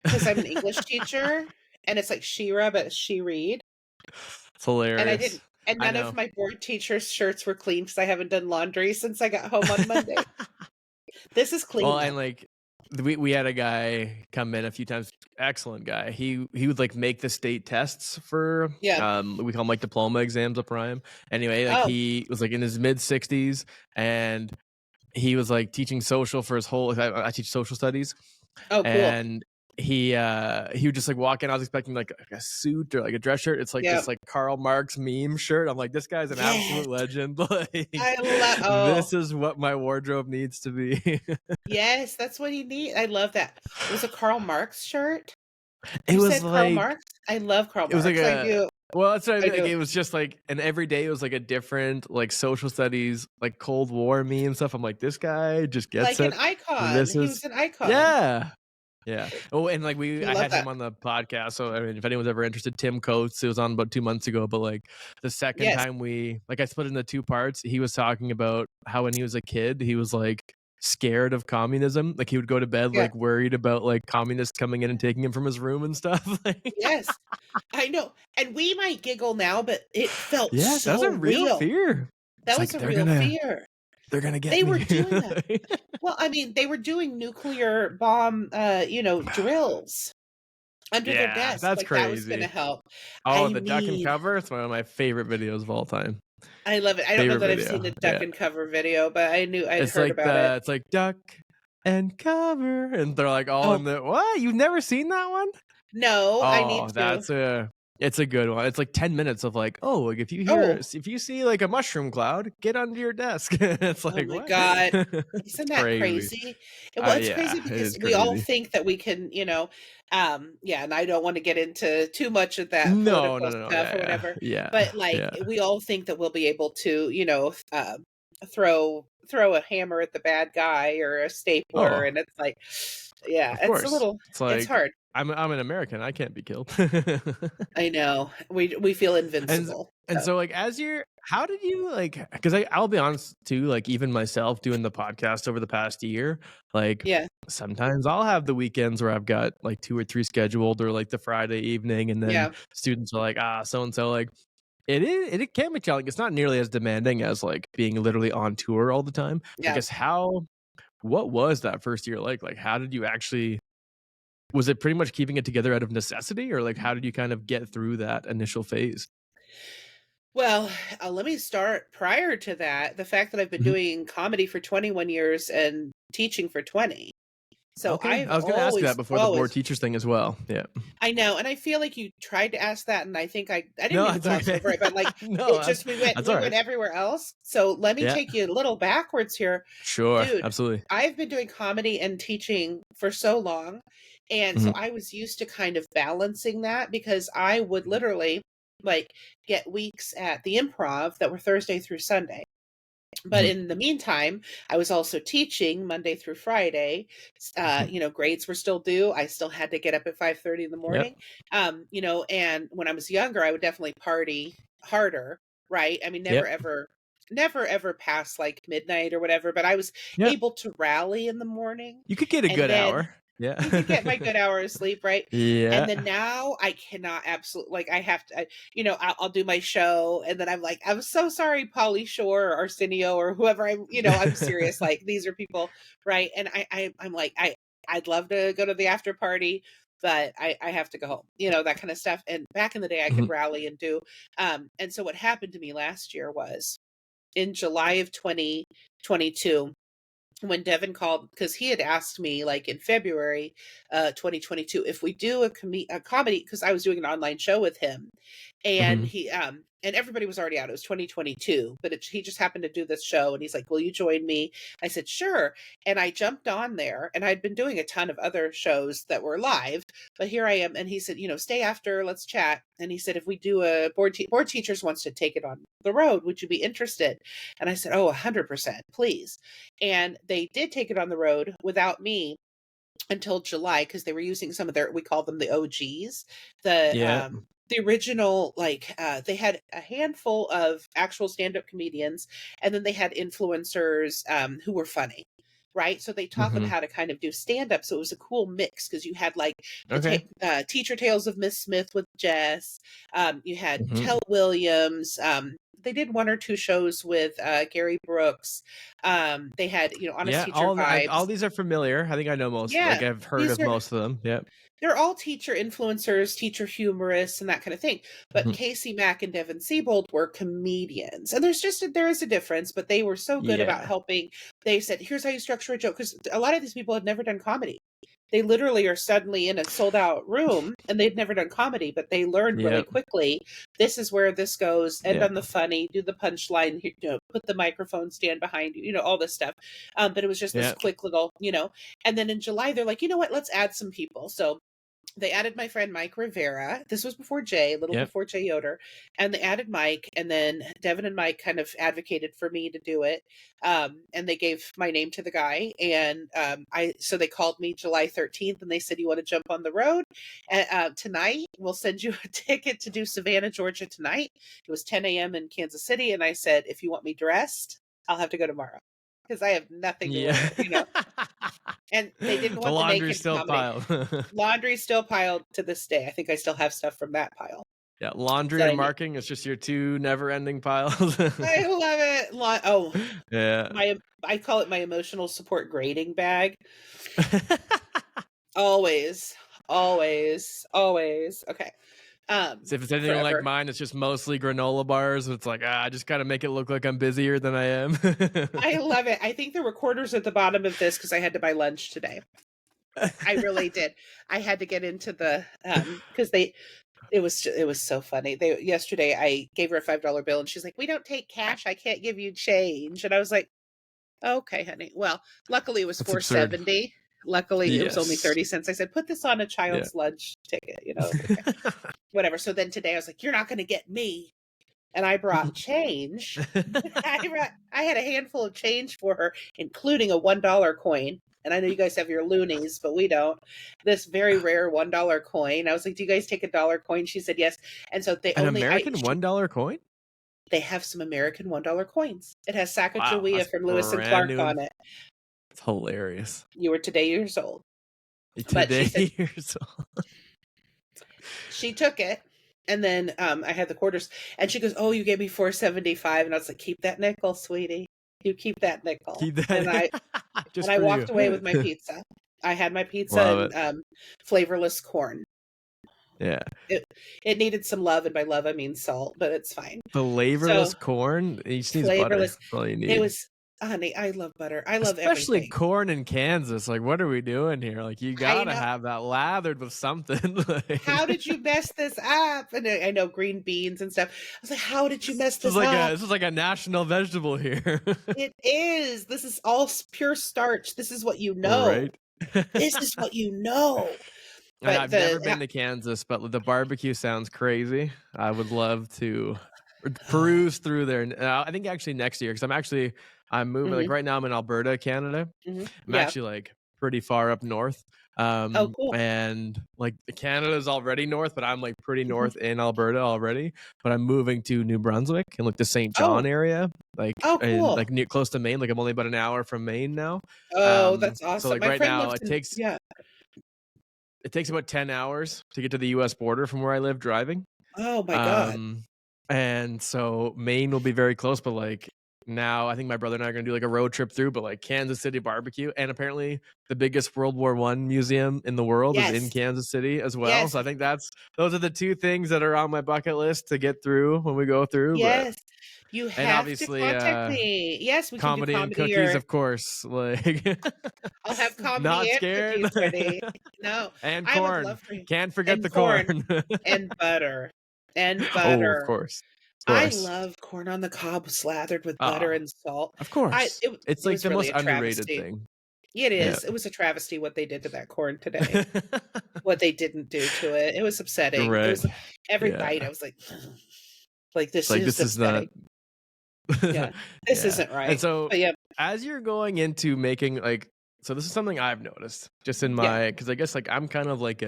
because I'm an English teacher, and it's like Shira, but she read. it's And I hilarious. didn't and I none of know. my board teachers' shirts were clean because I haven't done laundry since I got home on Monday. This is clean Well, though. and like we had a guy come in a few times, excellent guy. He would like make the state tests for Yeah. we call them like diploma exams up prime. Anyway, like Oh, he was like in his mid 60s and he was like teaching social for his whole I teach social studies oh, cool. and he would just like walk in. I was expecting like a suit or like a dress shirt. It's like Yeah. this like Karl Marx meme shirt. I'm like, this guy's an Yes. absolute legend. Like, I love. Oh, this is what my wardrobe needs to be. yes. That's what you need. I love that. It was a Karl Marx shirt. It You was said Karl like Marx? I love Karl it was like Marx. I a do. well, that's what I I mean. Like do. it was just like, and every day it was like a different like social studies, like Cold War meme and stuff. I'm like, this guy just gets Like an it. icon. This He is was an icon. yeah. Yeah. Oh, and like I I love had that. him on the podcast. So I mean, if anyone's ever interested, Tim Coates, it was on about 2 months ago. But like the second Yes. time I split it into two parts. He was talking about how when he was a kid, he was like scared of communism. Like he would go to bed Yeah. like worried about like communists coming in and taking him from his room and stuff. Like, Yes. I know. And we might giggle now, but it felt yeah, that's a so real real. fear. That It's was like a real fear. they're gonna get They were me. doing that. Well, I mean, they were doing nuclear bomb, drills under their Yeah, desk. that's Like that was crazy. gonna help. Oh, I the duck and mean, cover. It's one of my favorite videos of all time. I love it. I don't know Favorite that I've seen video. the duck Yeah. and cover video, but I knew I'd heard about it. It's like duck and cover, and they're like all in Oh, the what? You've never seen that one? no, I need Oh, to. it's a good one. It's like 10 minutes of like, oh, like Oh, if you see like a mushroom cloud, get under your desk. It's oh like my what? God. Isn't It's that crazy. crazy? Well, it's Yeah, crazy it because is we all crazy. think that we can, yeah, and I don't want to get into too much of that No, no, political no, no. stuff or Yeah, whatever, yeah, but yeah, like yeah. we all think that we'll be able to, throw a hammer at the bad guy or a stapler, Oh, and it's like, yeah, of it's a course. little, It's it's like hard. I'm an American. I can't be killed. I know we feel And invincible. So, so like as you're how did you like because I'll be honest too, like even myself doing the podcast over the past year, like yeah, sometimes I'll have the weekends where I've got like two or three scheduled or like the Friday evening and then yeah, students are like, so and so like it can be challenging. It's not nearly as demanding as like being literally on tour all the time. I yeah. guess what was that first year like? Like how did you actually was it pretty much keeping it together out of necessity or like how did you kind of get through that initial phase? Well, let me start prior to that. The fact that I've been Mhm. doing comedy for 21 years and teaching for 20. So Okay, I've I was gonna ask you that always, before the board always, teachers thing as well. Yeah. I know, and I feel like you tried to ask that, and I think I didn't No, mean to it's gloss okay. over it, but like No, it just that's we all went right. everywhere else. So let me Yeah. take you a little backwards here, Sure, dude. absolutely. I've been doing comedy and teaching for so long, and so Mhm, I was used to kind of balancing that because I would literally like get weeks at the improv that were Thursday through Sunday. But mhm, in the meantime, I was also teaching Monday through Friday. mhm. Grades were still due. I still had to get up at 5:30 in the Yep. morning. And when I was younger, I would definitely party harder, right? I mean, Yep. never ever past like midnight or whatever, but I was Yep. able to rally in the morning. You could get a And good then hour. Yeah. you could get my good hour of sleep, right? And then Yeah. now I cannot absolutely like I have to, I'll do my show, and then I'm like, I'm so sorry, Polly Shore or Arsenio or whoever. I'm serious. Like these are people, right? And I'm like, I'd love to go to the after party, but I have to go home, that kind of stuff. And back in the day, I could Mhm, rally and do. And so what happened to me last year was in July of 2022 when Devin called because he had asked me like in February 2022 if we do a comedy because I was doing an online show with him, and mhm. he and everybody was already out. It was 2022, but he just happened to do this show, and he's like, "Will you join me?" I said, "Sure." And I jumped on there, and I'd been doing a ton of other shows that were live, but here I am. And he said, "Stay after, let's chat." And he said, "If we do a board teachers wants to take it on the road, would you be interested?" And I said, "Oh, 100%, please." And they did take it on the road without me until July because they were using some of their, we call them the OGs, the Yeah. the original, like they had a handful of actual stand-up comedians, and then they had influencers who were funny. Right. So they taught them Mhm. how to kind of do stand up. So it was a cool mix because you had like the Okay. teacher tales of Miss Smith with Jess. You had Mhm. Tell Williams. They did one or two shows with Gary Brooks. They had, Honest Yeah, Teacher all Vibes. these are familiar. I think I know most like, Yeah, I've heard these of are most of them. Yep. they're all teacher influencers, teacher humorists, and that kind of thing. But Mhm. Casey Mack and Devin Siebold were comedians, and there is a difference. But they were so good about Yeah. helping. They said, "Here's how you structure a joke," because a lot of these people had never done comedy. they literally are suddenly in a sold out room, and they'd never done comedy, but they learned really Yep. quickly, this is where this goes, end Yeah. on the funny, do the punchline, put the microphone stand behind you, all this stuff. But it was just this Yeah. quick little, and then in July, they're like, you know what, let's add some people. So they added my friend Mike Rivera. This was before Jay, a little Yep. before Jay Yoder. And they added Mike, and then Devin and Mike kind of advocated for me to do it. And they gave my name to the guy. And so they called me July 13th, and they said, you want to jump on the road tonight? We'll send you a ticket to do Savannah, Georgia tonight. It was 10 a.m. in Kansas City. And I said, if you want me dressed, I'll have to go tomorrow, because I have nothing to Yeah. wear. And they didn't The want the laundry's naked still comedy. piled. Laundry still piled to this day. I think I still have stuff from that pile Yeah, laundry that I and need. marking, it's just your two never-ending piles. I love it. Yeah. I call it my emotional support grading bag. Always, always, always. Okay. So if it's anything like Forever. mine, it's just mostly granola bars. It's like, I just gotta make it look like I'm busier than I am. I love it. I think the recorder's at the bottom of this because I had to buy lunch today. I really did. I had to get into the because it was so funny. Yesterday I gave her a $5 bill, and she's like, "We don't take cash. I can't give you change." And I was like, "Okay, honey." Well, luckily it was That's absurd. $4.70. Luckily it was only Yes. 30 cents. I said, "Put this on a Yeah. child's lunch ticket." Okay. Whatever. So then today I was like, "You're not going to get me." And I brought change. I had a handful of change for her, including a $1 coin. And I know you guys have your loonies, but we don't. This very rare $1 coin. I was like, "Do you guys take a dollar coin?" She said yes. And so An American $1 coin? they have some American $1 coins. It has Wow, Sacagawea that's from Lewis and brand Clark new. on it. It's hilarious. You were today years old. But Today she said years old. she took it. And then I had the quarters, and she goes, "Oh, you gave me $4.75." And I was like, "Keep that nickel, sweetie. You keep that nickel." Keep that And I just and I for walked you. away with my pizza. I had my pizza Love and flavorless corn. Yeah. It needed some love, and by love I mean salt, but it's fine. Flavorless corn? You just need butter. Flavorless. That's all you need. It was, honey, I love butter. I love Especially everything. corn in Kansas. Like, what are we doing here? Like, you I gotta know. have that lathered with something. Like, How did you mess this up? And I know green beans and stuff. I was like, how did you mess this up? this is like a national vegetable here. It is. This is all pure starch. This is what you know. Right? This is what you know. And I've never been to Kansas, but the barbecue sounds crazy. I would love to peruse through there. I think actually next year, because I'm moving. Like right now, I'm in Alberta, Canada. I'm actually like pretty far up north. Oh, cool. And like Canada's already north, but I'm like pretty north in Alberta already. But I'm moving to New Brunswick and like the St. John area, like cool. and like near close to Maine. Like I'm only about an hour from Maine now. Oh, that's awesome. So like My right friend now, lives it takes about 10 hours to get to the U.S. border from where I live driving. Oh my God. And so Maine will be very close, but like now I think my brother and I are going to do like a road trip through, but like Kansas City barbecue. And apparently the biggest World War I museum in the world is in Kansas City as well. Yes. So I think those are the two things that are on my bucket list to get through when we go through. Yes. But, you have to contact me. Yes, we can do comedy and cookies, of course. Like I'll have comedy not and scared. cookies ready. No, and I would corn. love for you. Can't forget And the corn. and butter. And Oh, butter. of course. I love corn on the cob slathered with butter and salt. Of course. It's like the really most underrated thing. It is. Yeah. It was a travesty what they did to that corn today. What they didn't do to it. It was upsetting. Right. It was every bite I was like this is not yeah, this isn't right. And so but yeah, as you're going into making so this is something I've noticed just in my because I guess like I'm kind of like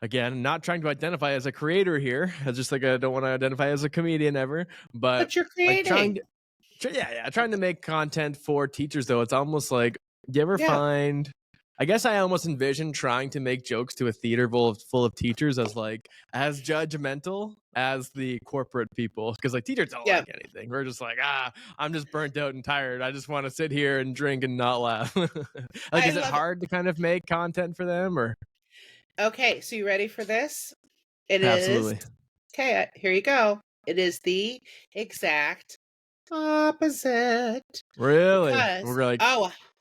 again, not trying to identify as a creator here. I just like I don't want to identify as a comedian ever, but you're creating. Trying to make content for teachers though. It's almost like, do you ever find? I guess I almost envision trying to make jokes to a theater full of teachers as judgmental as the corporate people, because like teachers don't like anything. We're just like, I'm just burnt out and tired. I just want to sit here and drink and not laugh. Is it hard to kind of make content for them or? Okay, so you ready for this? Absolutely. Okay, here you go. It is the exact opposite. Really? Because, we're like,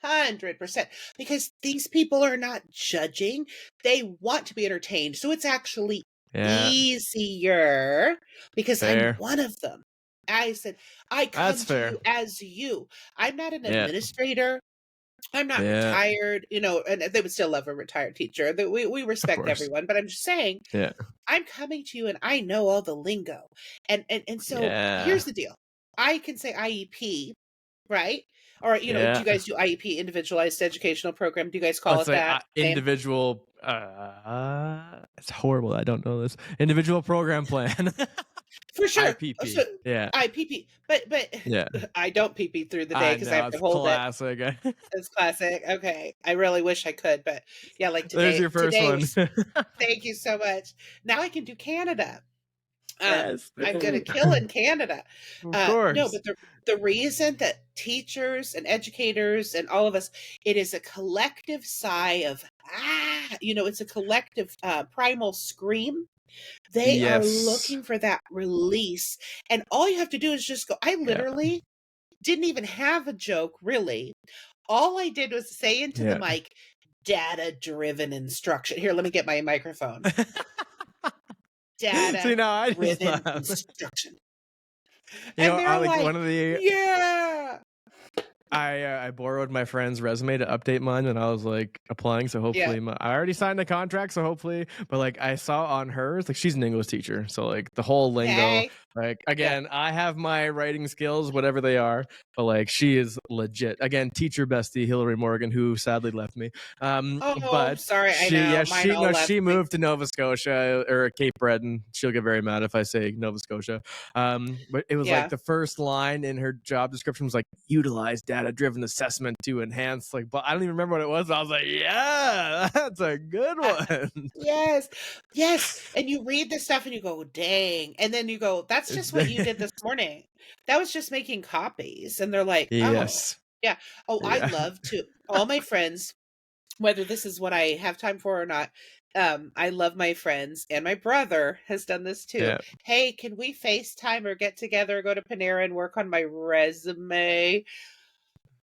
100%. Because these people are not judging. They want to be entertained. So it's actually Yeah. easier because I'm Fair. one of them. I said, I That's come to fair. you as you. I'm not an Yeah. administrator. I'm not Yeah. retired, and they would still love a retired teacher. We Of respect course. everyone, but I'm just saying Yeah. I'm coming to you and I know all the lingo. And so Yeah. here's the deal. I can say IEP, right? Or, do you Yeah. guys do IEP, individualized educational program? Do you guys call Let's it say that name? individual. It's horrible. I don't know this. Individual program plan. For sure. So IPP. Yeah. IPP, but Yeah. I don't pee through the day I because I know. have to It's hold it. classic. It's classic. Okay. I really wish I could, but yeah, like There's your first today one. was, thank you so much. Now I can do Canada. Yes. I'm gonna kill in Canada. Of No, course. but the reason that teachers and educators and all of us, it is a collective sigh of it's a collective primal scream. They are Yes. looking for that release, and all you have to do is just go. I Yeah. literally didn't even have a joke, really. All I did was say into the Yeah. mic, data-driven instruction. Here, let me get my microphone. See, now I just Data-driven laugh. instruction. You know, And I they're like like, one of the "Yeah." I borrowed my friend's resume to update mine when I was like applying. So Yeah. hopefully, I already signed a contract. So hopefully, but like I saw on hers, like she's an English teacher, so like the whole lingo. Hey. Like Yeah. again, I have my writing skills, whatever they are, but like she is legit. Again, teacher bestie Hillary Morgan, who sadly left me. Oh, But sorry, I know. Mine all left she me. moved to Nova Scotia or Cape Breton. She'll get very mad if I say Nova Scotia. But it was like Yeah. the first line in her job description was like utilize data-driven assessment to enhance but I don't even remember what it was. I was like, yeah, that's a good Uh, one. yes. Yes. And you read this stuff and you go, dang. And then you go, that's just what you did this morning. That was just making copies. And they're like, oh, Yes. yeah. Oh, I Yeah. love to, all my friends, whether this is what I have time for or not. I love my friends, and my brother has done this too. Yeah. Hey, can we FaceTime or get together, go to Panera and work on my resume?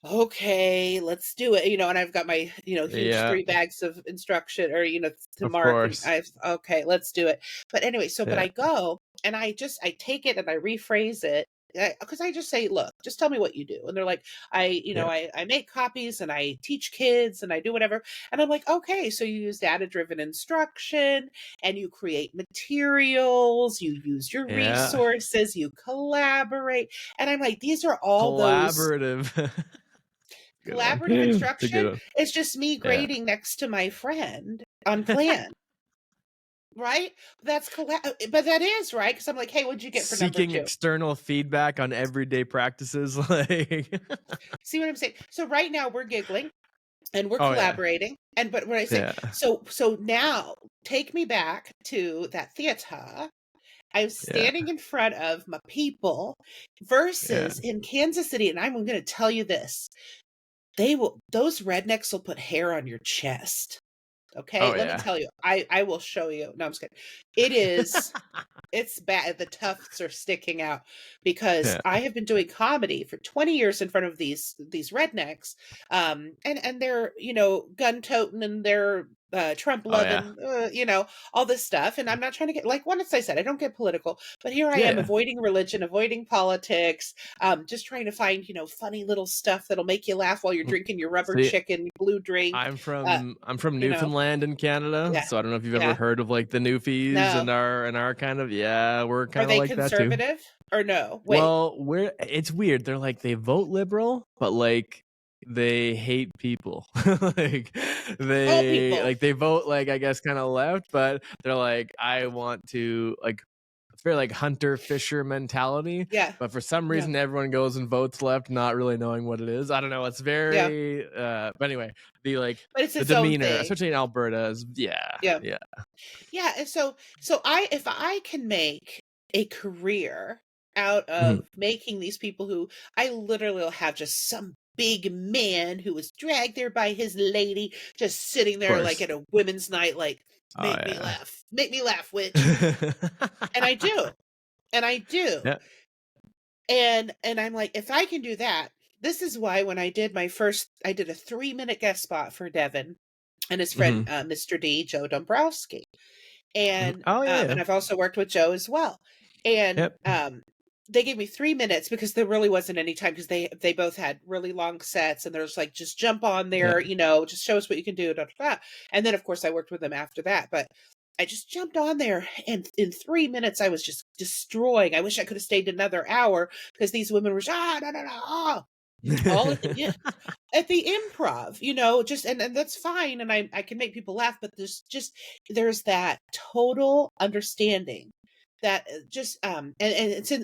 Okay, let's do it. And I've got my, huge Yeah. 3 bags of instruction or, to Of mark, and course. I've okay, let's do it. But anyway, but Yeah. I go and I take it and I rephrase it because I just say, look, just tell me what you do. And they're like, Yeah. I make copies and I teach kids and I do whatever. And I'm like, okay, so you use data-driven instruction and you create materials, you use your Yeah. resources, you collaborate. And I'm like, these are all those Collaborative. Good one. collaborative It's a good instruction. one. Is just me Yeah. grading next to my friend on plan, right? But that is right because I'm like, hey, what'd you get for number Seeking 2? external feedback on everyday practices. Like See what I'm saying? So right now we're giggling and we're oh yeah. collaborating. And but when I say Yeah. so now take me back to that theater. I was Yeah. standing in front of my people Yeah. versus in Kansas City, and I'm going to tell you this. Those rednecks will put hair on your chest. Okay, Oh let me yeah. tell you. I will show you. No, I'm just kidding. It is it's bad. The tufts are sticking out because Yeah. I have been doing comedy for 20 years in front of these rednecks. And they're, gun toting and they're Trump Oh yeah. loving, all this stuff. And I'm not trying to get like once I said I don't get political, but here I Yeah. am Yeah. avoiding religion, avoiding politics, just trying to find, funny little stuff that'll make you laugh while you're drinking your rubber See, chicken blue drink. Uh, I'm from you know, Newfoundland in Canada, yeah, so I don't know if you've ever yeah. heard of like the Newfies No. and our kind of we're Are kind of they like that too. conservative or no? Wait. Well, it's weird. They're like they vote liberal, but like they hate people. Like All people. they vote like I guess kind of left, but they're like I want to like it's very like hunter fisher mentality. Yeah. But for some Yeah. reason, everyone goes and votes left, not really knowing what it is. I don't know. It's Yeah. very. But anyway, But it's the its own demeanor, thing. especially in Alberta, is yeah, Yeah. yeah, Yeah. And if I can make a career out mhm, of making these people who I literally will have just some big man who was dragged there by his lady, just sitting of there like course. at a women's night, like, Oh yeah, make me laugh, witch. And I do. And I do. yeah, And I'm like, if I can do that, This is why when I did I did a 3-minute guest spot for Devin and his friend, Mhm. Mr. D, Joe Dombrowski. Mhm. Oh, yeah, And yeah. I've also worked with Joe as well. And, Yep. they gave me 3 minutes because there really wasn't any time because they both had really long sets, and there's like, "Just jump on Yeah. there, just show us what you can do, da, da, da." And then, of course, I worked with them after that, but I just jumped on there, and in 3 minutes, I was just destroying. I wish I could have stayed another hour because these women were just, "Ah, no, no, no, ah," all at the yeah, at the improv, just and that's fine, and I can make people laugh, but there's that total understanding that just and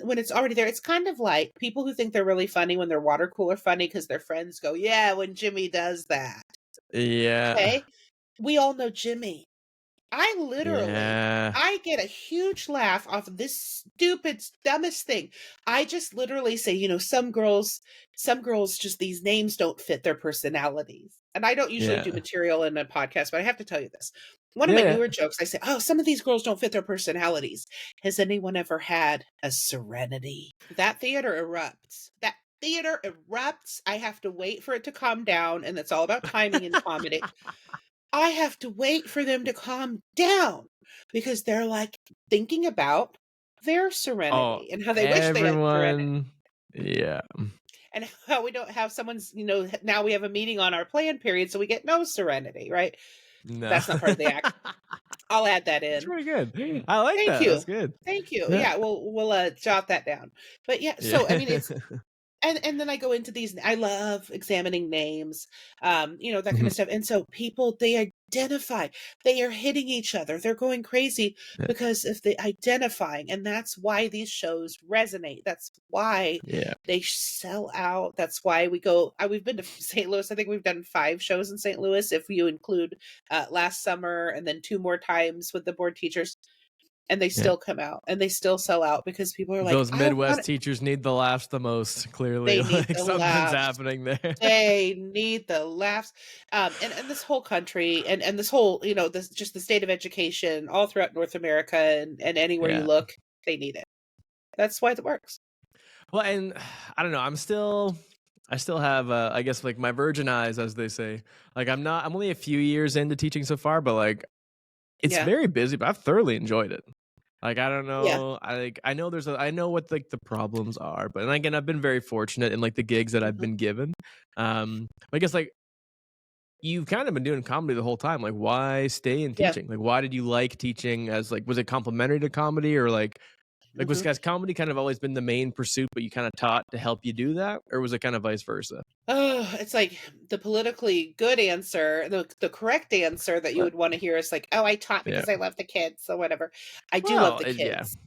when it's already there, it's kind of like people who think they're really funny when they're water cooler funny because their friends go, "Yeah, when Jimmy does that." Yeah. Okay, we all know Jimmy. I literally Yeah. I get a huge laugh off of this stupid, dumbest thing. I just literally say, some girls just these names don't fit their personalities. And I don't usually do Yeah. material in a podcast, but I have to tell you this. One of Yeah, my yeah. newer jokes, I say, "Oh, some of these girls don't fit their personalities. Has anyone ever had a Serenity?" That theater erupts. That theater erupts. I have to wait for it to calm down, and it's all about timing and comedy. I have to wait for them to calm down because they're like thinking about their Oh, serenity and how they wish they had serenity everyone. Yeah. and how we don't have now we have a meeting on our plan period, so we get no serenity, right? No. That's not part of the act. I'll add that That's in. pretty good. I like Thank that. you. That's good. Thank you. Yeah. Yeah, we'll jot that down. But yeah, Yeah. so I mean it's and then I go into these I love examining names, that kind Mhm. of stuff, and so people, they identify. They are hitting each other. They're going crazy Yeah. because of the identifying, and that's why these shows resonate. That's why Yeah. they sell out. That's why we've been to St. Louis. I think we've done 5 shows in St. Louis if you include, last summer and then 2 more times with the board teachers, and they Yeah. still come out, and they still sell out because people are like, Those "I want Midwest teachers need the laughs the most, clearly. they need Like the something's laughs." happening there. They need the laughs. And this whole country and this whole, this just the state of education all throughout North America and anywhere you Yeah. look, they need it. That's why it works. Well, and I don't know. I still have, I guess, like my virgin eyes, as they say. Like I'm only a few years into teaching so far, but like it's Yeah. very busy, but I've thoroughly enjoyed it. Like I don't Yeah. know, I know I know what like the problems are, but and again, I've been very fortunate in like the gigs that I've Mhm. been given. I guess like you've kind of been doing comedy the whole time. Like, why stay in Yeah. teaching? Like, why did you like teaching? As like, was it complementary to comedy, or like was Mhm. guys comedy kind of always been the main pursuit, but you kind of taught to help you do that, or was it kind of vice versa? Oh, it's like the politically good answer, the correct answer that you Uh, would want to hear is like, "Oh, I taught Yeah. because I love the kids," or whatever. I do love Well, the yeah, kids,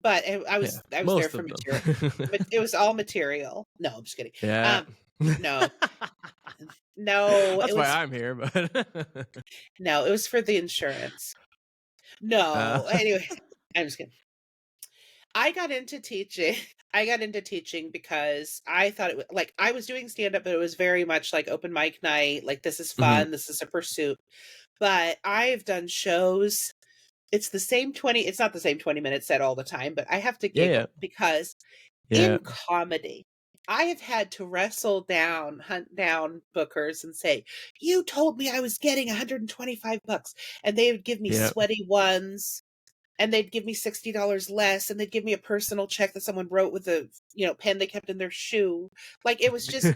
but yeah, I was there most for of them. material. But it was all material. No, I'm just kidding. Yeah. Um, no, no, That's why I'm here, but it was for the insurance. uh, No, anyway, I'm just kidding. I got into teaching. I got into teaching because I thought like I was doing stand up, but it was very much like open mic night. Like this is mhm. fun. This is a pursuit. But I've done shows. It's not the same 20-minute set all the time, but I have to Yeah, yeah, giggle because yeah, in comedy, I have had to hunt down bookers and say, "You told me I was getting 125 bucks," and they would give me yeah. sweaty ones, and they'd give me $60 less, and they'd give me a personal check that someone wrote with a pen they kept in their shoe. Like it was just,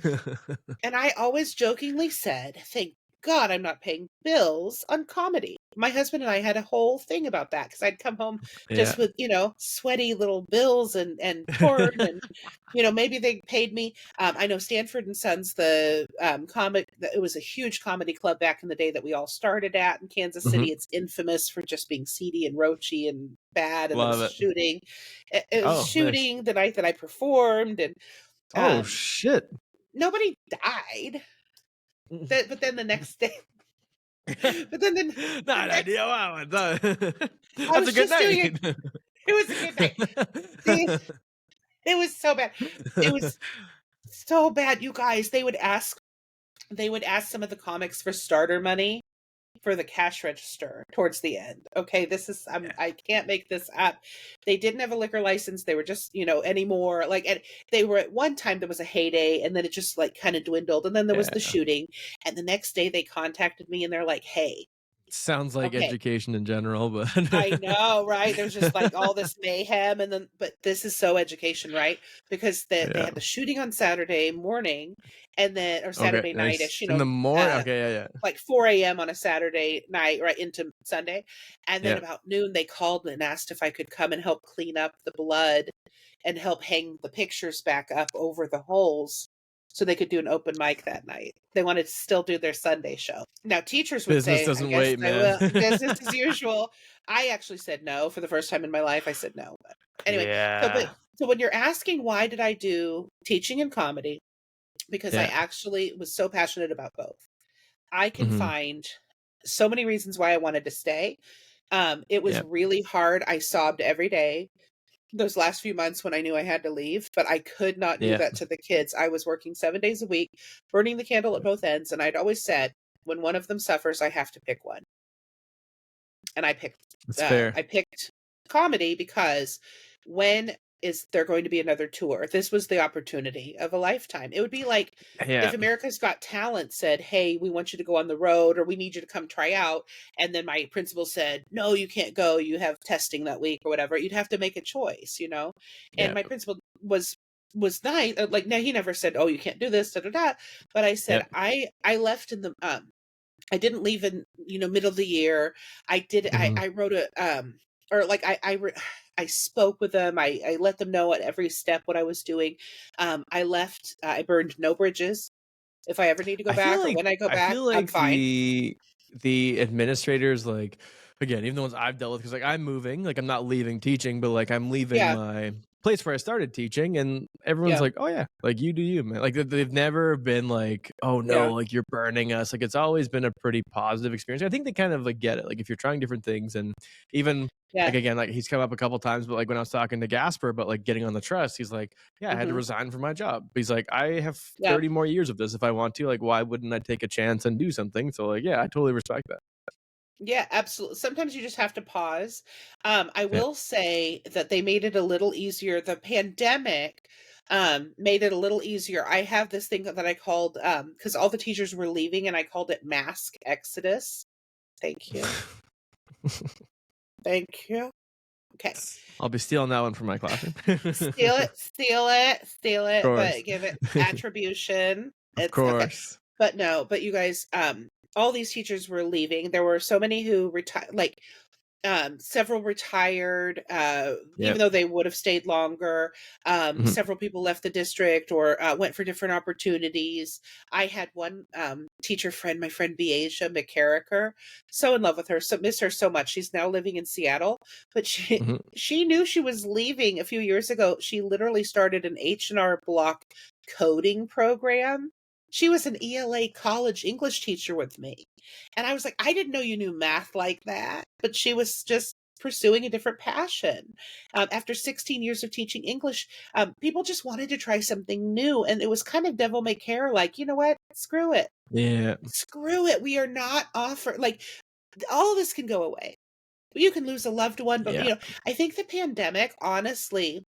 and I always jokingly said, "Thank God I'm not paying bills on comedy." My husband and I had a whole thing about that because I'd come home Yeah. just with, sweaty little bills and porn and, maybe they paid me. I know Stanford and Sons, it was a huge comedy club back in the day that we all started at in Kansas City. Mhm. It's infamous for just being seedy and roachy and bad. And there was Love a it. shooting. It was a Oh, nice. shooting the night that I performed, and Oh, um, shit. nobody died. But then the next day, but then the Not next, idea. Wow, I that's a was good just doing night. it. It was a good night. The It was so bad. It was so bad, you guys. They would ask some of the comics for starter money, for the cash register towards the end. Okay, this is I can't make this up. They didn't have a liquor license. They were just, anymore. Like, and they were at one time there was a heyday, and then it just like kind of dwindled, and then there was the Yeah. shooting, and the next day they contacted me and they're like, "Hey, Sounds like okay." education in general, but I know, right? There's just like all this mayhem, and then, but this is so education, right? Because they yeah. had the shooting on Saturday morning, and then, or Okay, Saturday nice. night-ish, In the morning? Okay, yeah, yeah. like 4 a.m. on a Saturday night, right into Sunday. And then Yeah. about noon, they called and asked if I could come and help clean up the blood and help hang the pictures back up over the holes so they could do an open mic that night. They wanted to still do their Sunday show. Now, teachers would Business say, I doesn't guess wait, I man. will. Business as usual. I actually said no for the first time in my life. I said no. But anyway, Yeah. so when you're asking why did I do teaching and comedy, because I Yeah. actually was so passionate about both. I can Mhm. find so many reasons why I wanted to stay. It was Yeah. really hard. I sobbed every day those last few months when I knew I had to leave, but I could not do Yeah. that to the kids. I was working 7 days a week, burning the candle at both ends. And I'd always said, when one of them suffers, I have to pick one. And That's fair. I picked comedy because when is there going to be another tour? This was the opportunity of a lifetime. It would be like Yeah. if America's Got Talent said, "Hey, we want you to go on the road, or we need you to come try out," and then my principal said, "No, you can't go. You have testing that week or whatever." You'd have to make a choice, you know. And Yeah. my principal was nice. Like, no, he never said, "Oh, you can't do this," da da da. But I said, Yeah. I left in the I didn't leave in, middle of the year. I did, Mhm. I wrote a, or like I spoke with them. I let them know at every step what I was doing. I left, I burned no bridges. If I ever need to go back or when I go I back, feel I'm like fine. the administrators, like, again, even the ones I've dealt with, because like I'm moving, like I'm not leaving teaching, but like I'm leaving Yeah. my place where I started teaching, and everyone's Yeah. like, "Oh yeah, like you do you, man." Like they've never been like, "Oh no, Yeah. like you're burning us." Like it's always been a pretty positive experience. I think they kind of like get it. Like if you're trying different things, and even like Yeah. again, like he's come up a couple times, but like when I was talking to Gasper about like getting on the trust, he's like, "Yeah, I had to Hmm. resign from my job." He's like, "I have Yeah. 30 more years of this if I want to. Like, why wouldn't I take a chance and do something?" So like, yeah, I totally respect that. Yeah, absolutely. Sometimes you just have to pause. I Yeah. will say that they made it a little easier. The pandemic made it a little easier. I have this thing that I called because all the teachers were leaving, and I called it mask exodus. Thank you. Thank you. Okay. I'll be stealing that one from my classroom. Steal it, steal it, steal Of it, course. but give it attribution. Of It's okay. course. But no, but you guys, all these teachers were leaving. There were so many who retired, like several retired, even Yep. though they would have stayed longer. Mhm. Several people left the district or went for different opportunities. I had one teacher friend, my friend Beasia McCarricker, so in love with her, so miss her so much. She's now living in Seattle, but she Mhm. she knew she was leaving a few years ago. She literally started an H&R Block coding program. She was an ELA college English teacher with me. And I was like, I didn't know you knew math like that. But she was just pursuing a different passion. After 16 years of teaching English, people just wanted to try something new. And it was kind of devil may care, like, you know what? Screw it. Yeah. Screw it. We are not offer like all this can go away. You can lose a loved one, but Yeah. I think the pandemic, honestly,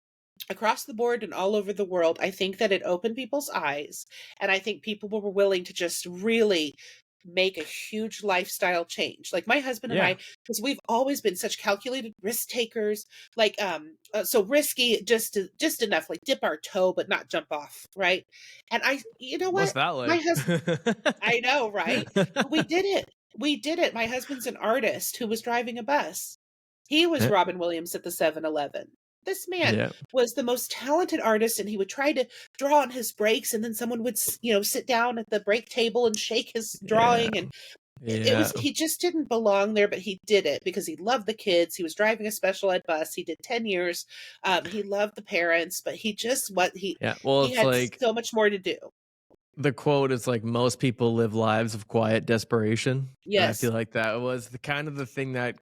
across the board and all over the world, I think that it opened people's eyes. And I think people were willing to just really make a huge lifestyle change. Like my husband and Yeah. I, because we've always been such calculated risk takers, like so risky just enough, like dip our toe but not jump off, right? And you know What's what? that My like? husband, I know, right? But we did it. We did it. My husband's an artist who was driving a bus. He was Yeah. Robin Williams at the 7-Eleven. This man Yeah. was the most talented artist, and he would try to draw on his breaks, and then someone would, sit down at the break table and shake his Yeah. drawing, and it Yeah. was he just didn't belong there, but he did it because he loved the kids. He was driving a special ed bus. He did 10 years. He loved the parents, but he just what Yeah. Well, he it's had like so much more to do. the quote is like most people live lives of quiet desperation. And I Yes. feel like that was the kind of the thing that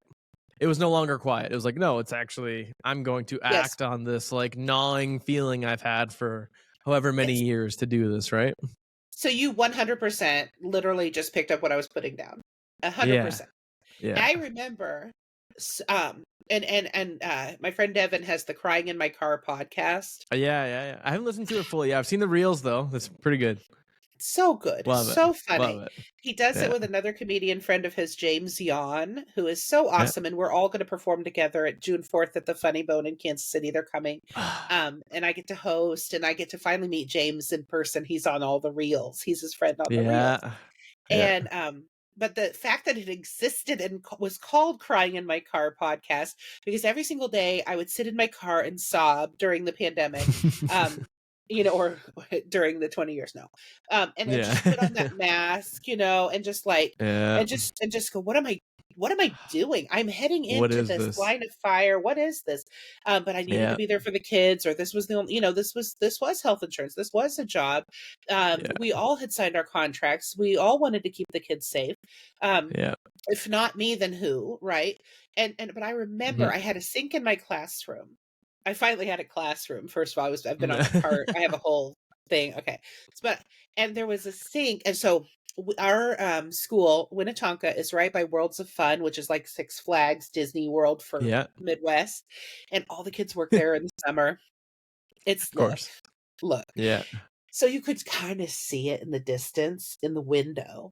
it was no longer quiet. It was like, no, it's actually I'm going to Yes. act on this like gnawing feeling I've had for however many Yes. years to do this, right? So you 100% literally just picked up what I was putting down. Yeah. 100%. Yeah. I remember, my friend Devin has the Crying in My Car podcast. Yeah, yeah, yeah. I haven't listened to it fully. Yeah, I've seen the reels though. That's pretty good. So good, Love it. so Love funny. it. He does it Yeah. with another comedian friend of his, James Yon, who is so Yeah. awesome, and we're all going to perform together at June 4th at the Funny Bone in Kansas City. They're coming, and I get to host, and I get to finally meet James in person. He's on all the reels. He's his friend on the reels. Yeah. Yeah. And but the fact that it existed and was called Crying in My Car podcast, because every single day I would sit in my car and sob during the pandemic, um or during the 20 years now, and Yeah. just put on that mask, and just like, Yeah. and just go, what am I doing? I'm heading What into is this this? line of fire. What is this? But I needed to Yeah. be there for the kids, or this was the only, this was health insurance. This was a job. Yeah. We all had signed our contracts. We all wanted to keep the kids safe. Um, Yeah. if not me, then who, right? But I remember Mhm. I had a sink in my classroom. I finally had a classroom. First of all, I've been on part. I have a whole thing. Okay, but and there was a sink, and so our school, Winnetonka, is right by Worlds of Fun, which is like Six Flags Disney World for Yeah. Midwest, and all the kids work there in the summer. It's Of course. look. Yeah. So you could kind of see it in the distance in the window.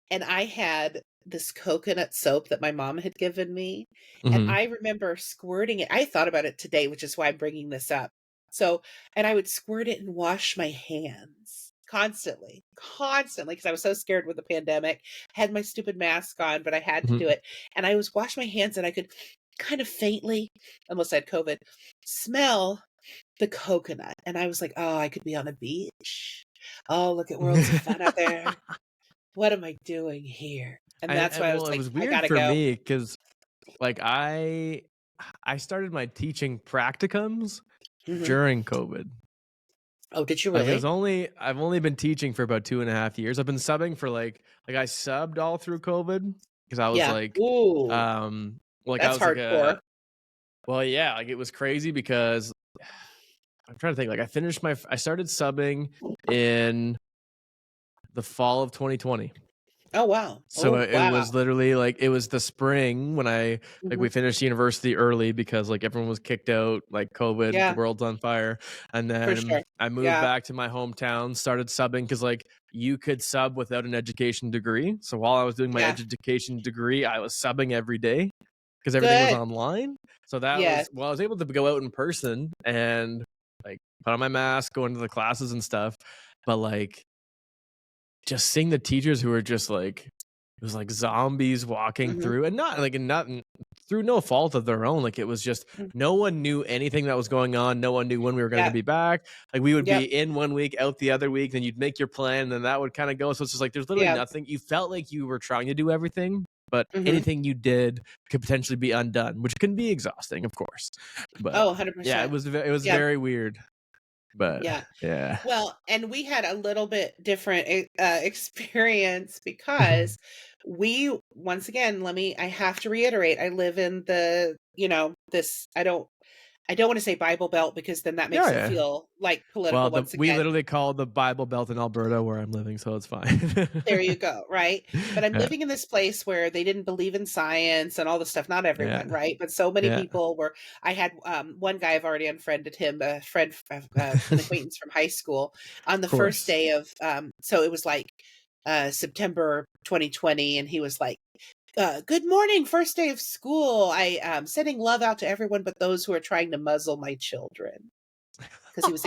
And I had this coconut soap that my mom had given me, and Mhm. I remember squirting it. I thought about it today, which is why I'm bringing this up. So, and I would squirt it and wash my hands constantly, because I was so scared with the pandemic. I had my stupid mask on, but I had to do Mhm. it. And I was wash my hands, and I could kind of faintly, unless I had COVID, smell the coconut. And I was like, oh, I could be on a beach. Oh, look at Worlds of Fun out there. What am I doing here? And that's why I was Well, it like, was I weird gotta for go. me because like I started my teaching practicums Mhm. during COVID. Oh, did you Like really? I've only been teaching for about 2.5 years. I've been subbing for like I subbed all through COVID because I was Yeah. Ooh, like I that's was like hardcore. well, yeah, like it was crazy because I'm trying to think. Like I started subbing in the fall of 2020. Oh, wow. So Oh, it wow. was literally like it was the spring when we Mhm. finished university early because like everyone was kicked out, like COVID, the Yeah, world's on fire. And for then sure. I moved Yeah, back to my hometown, started subbing because like you could sub without an education degree. So while I was doing my yeah. education degree, I was subbing every day because everything was Good. online. So that Yes. was I was able to go out in person and like put on my mask, go into the classes and stuff. But like just seeing the teachers who were just like it was like zombies walking Mhm. through and not through no fault of their own. Like it was just Mm. no one knew anything that was going on. No one knew when we were going to Yeah. be back. Like we would be Yep. in one week, out the other week, then you'd make your plan, and then that would kind of go. So it's just like there's literally Yeah. nothing. You felt like you were trying to do everything, but Mhm. anything you did could potentially be undone, which can be exhausting, of course. But Oh, yeah, 100%. it was Yeah. very weird. But Yeah. yeah. Well, and we had a little bit different experience, because once again, I have to reiterate, I live in this, I don't want to say Bible Belt, because then that Yeah, makes it yeah. feel like Well, political once we again. literally call the Bible Belt in Alberta where I'm living, so it's fine. There you go, right? But I'm Yeah, living in this place where they didn't believe in science and all this stuff. Not yeah, everyone, right? But so many yeah. people were. I had one guy, I've already unfriended him, a friend, an acquaintance from high school, on the Of first course. day of. So it was like September 2020, and he was like, "Good morning, first day of school. I sending love out to everyone, but those who are trying to muzzle my children," because he was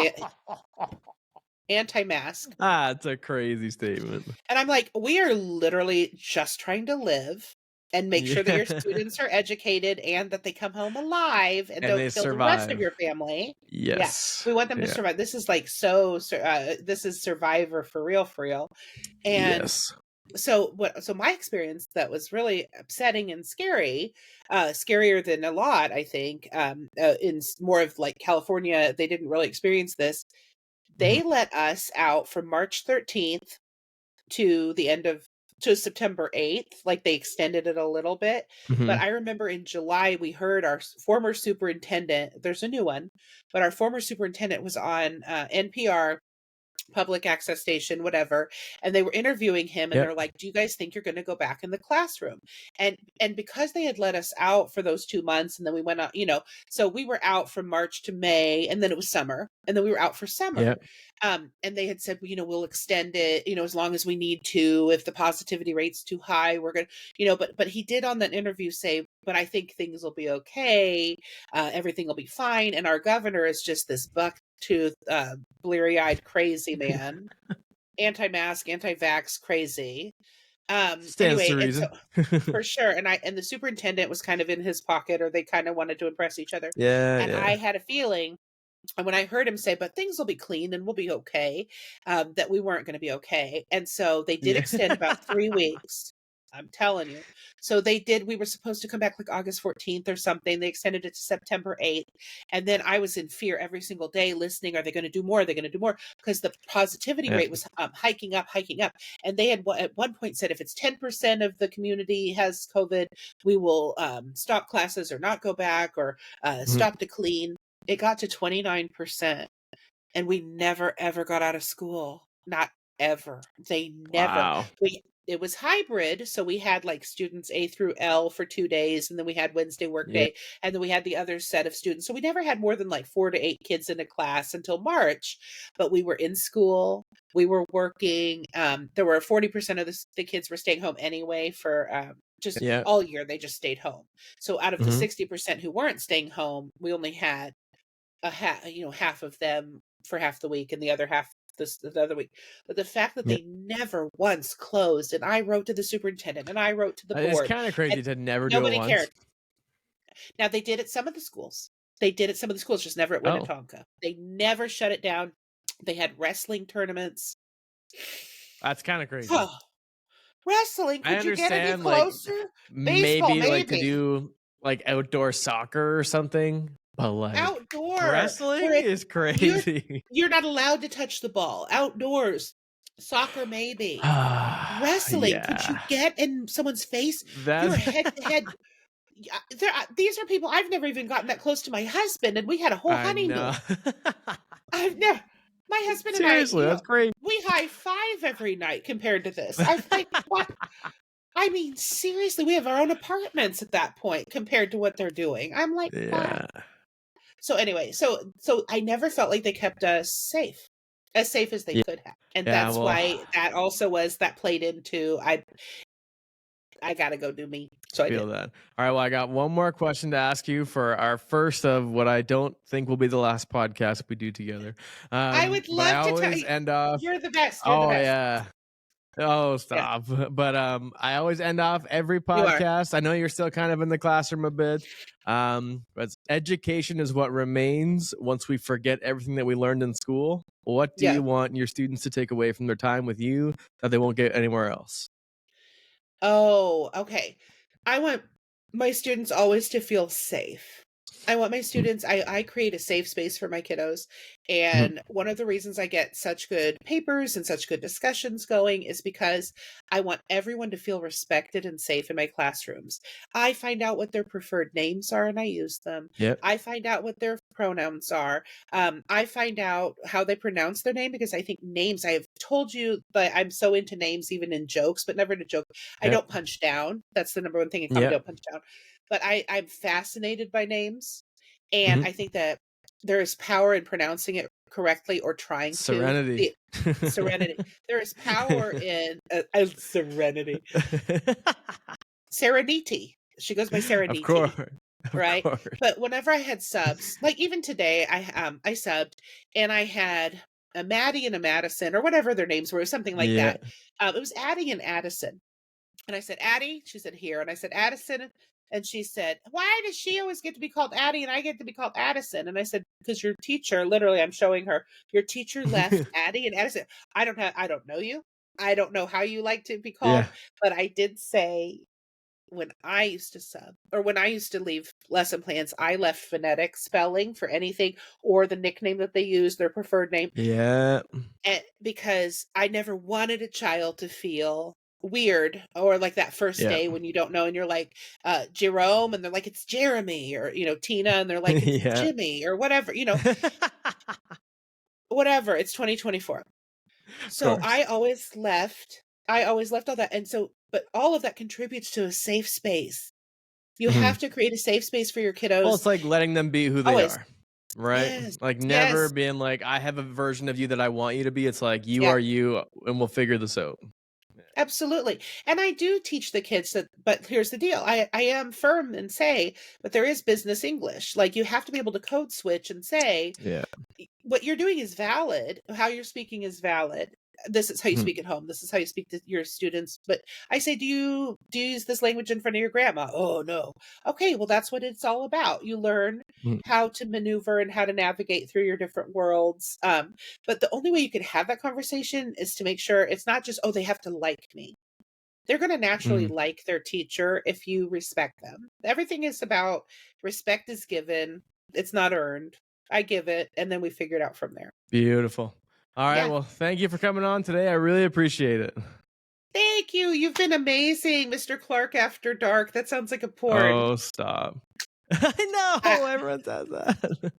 anti-mask. It's a crazy statement. And I'm like, we are literally just trying to live and make sure that Yeah. your students are educated and that they come home alive and And don't they kill the rest of survive. your family. Yeah. Yes. We want them to Yeah. survive. This is like this is Survivor for real, for real. And Yes. so my experience that was really upsetting and scary, scarier than a lot, I think, more of like California, they didn't really experience this. Mhm. They let us out from March 13th to the end of to September 8th, like they extended it a little bit. But Mhm. I remember in July we heard our former superintendent, there's a new one, but our former superintendent was on NPR public access station, whatever. And they were interviewing him and Yep. they're like, do you guys think you're going to go back in the classroom? And because they had let us out for those 2 months and then we went out, so we were out from March to May and then it was summer and then we were out for summer. Yep. And they had said, well, we'll extend it, as long as we need to. If the positivity rate's too high, we're going to, but he did on that interview say, but I think things will be okay. Everything will be fine. And our governor is just this buck-toothed, bleary-eyed, crazy man, anti-mask, anti-vax, crazy. Stands to Anyway, and so reason. for sure, and the superintendent was kind of in his pocket, or they kind of wanted to impress each other. Yeah, And yeah. I had a feeling, and when I heard him say, but things will be clean and we'll be okay, that we weren't going to be okay. And so they did Yeah. extend about 3 weeks. I'm telling you. So they did. We were supposed to come back like August 14th or something. They extended it to September 8th. And then I was in fear every single day listening. Are they going to do more? Are they going to do more? Because the positivity Yeah. rate was hiking up. And they had at one point said, if it's 10% of the community has COVID, we will stop classes or not go back or stop to clean. It got to 29%. And we never, ever got out of school. Not ever. They never. Wow. It was hybrid. So we had like students A through L for 2 days. And then we had Wednesday work Yeah. day. And then we had the other set of students. So we never had more than like 4 to 8 kids in a class until March. But we were in school. We were working. There were 40% of the kids were staying home anyway for just Yeah. all year. They just stayed home. So out of the Mhm. 60% who weren't staying home, we only had half of them for half the week and the other half the other week. But the fact that Yeah. they never once closed, and I wrote to the superintendent and I wrote to the It's board, kind of crazy and to never do it nobody once. cared. Now they did at some of the schools. They did at some of the schools, just never at Oh, Winnetonka. They never shut it down. They had wrestling tournaments. that's kind of crazy. Oh, wrestling, I could you get any understand, like, closer? Baseball, maybe like to maybe. do like outdoor soccer or something, but like Outdoor, wrestling where is you're crazy. you're not allowed to touch the ball. Outdoors, soccer maybe. Wrestling, could you Yeah. get in someone's face? You're That's head to head. These are people I've never even gotten that close to my husband, and we had a whole I know. honeymoon. I've never. My husband and I, Seriously, that's great. we high five every night compared to this. I'm like, what? I mean, seriously, we have our own apartments at that point compared to what they're doing. I'm like, what? Yeah. So anyway, so I never felt like they kept us safe as they Yeah. could have, and Yeah. that's Well, why that also was that played into I gotta go do me. So I feel did. that. All right. Well, I got one more question to ask you for our first of what I don't think will be the last podcast we do together. I would But I love to tell always you. end off. You're the best. You're the Oh best. yeah. Oh, Yeah, stop. But I always end off every you are. podcast. I know you're still kind of in the classroom a bit. But education is what remains once we forget everything that we learned in school. What do Yeah. you want your students to take away from their time with you that they won't get anywhere else? Oh, okay. I want my students always to feel safe. I want my students, I create a safe space for my kiddos. And one of the reasons I get such good papers and such good discussions going is because I want everyone to feel respected and safe in my classrooms. I find out what their preferred names are and I use them. Yep. I find out what their pronouns are. I find out how they pronounce their name because I think names, I have told you that I'm so into names, even in jokes, but never in a joke. I Yep. don't punch down. That's the number one thing in comedy. Yep. Don't punch down. But I'm fascinated by names. And I think that there is power in pronouncing it correctly or trying to. Serenity. Serenity. There is power in serenity. Serenity. She goes by Serenity. Of course. Right? Of course. But whenever I had subs, like even today, I subbed and I had a Maddie and a Madison or whatever their names were, something like Yeah. that. It was Addie and Addison. And I said, Addie? She said, here. And I said, Addison. And she said, why does she always get to be called Addie and I get to be called Addison? And I said, because your teacher, literally, I'm showing her, your teacher left Addie and Addison. I don't know you. I don't know how you like to be called. Yeah. But I did say when I used to sub or when I used to leave lesson plans, I left phonetic spelling for anything or the nickname that they use, their preferred name. Yeah. And because I never wanted a child to feel weird or like that first Yeah. day when you don't know and you're like Jerome and they're like it's Jeremy or Tina and they're like it's Yeah. Jimmy or whatever, whatever. It's 2024. Of So course. I always left all that, and so but all of that contributes to a safe space. You have Mhm. to create a safe space for your Well, kiddos it's like letting them be who they always. are, right? Yes, Like never yes, being like, I have a version of you that I want you to be. It's like you yeah. are you, and we'll figure this out. Absolutely. And I do teach the kids that, but here's the deal. I am firm and say, but there is business English. Like you have to be able to code switch and say, Yeah. what you're doing is valid. How you're speaking is valid. This is how you Mhm. speak at home. This is how you speak to your students. But I say, do you use this language in front of your grandma? Oh no. Okay, well that's what it's all about. You learn Mhm. how to maneuver and how to navigate through your different worlds. But the only way you can have that conversation is to make sure it's not just, oh, they have to like me. They're going to naturally Mhm. like their teacher if you respect them. Everything is about respect is given, it's not earned. I give it, and then we figure it out from there. Beautiful. All right. Yeah. Well, thank you for coming on today. I really appreciate it. Thank you. You've been amazing, Mr. Clark After Dark. That sounds like a porn. Oh, stop. I know Ah, everyone says that.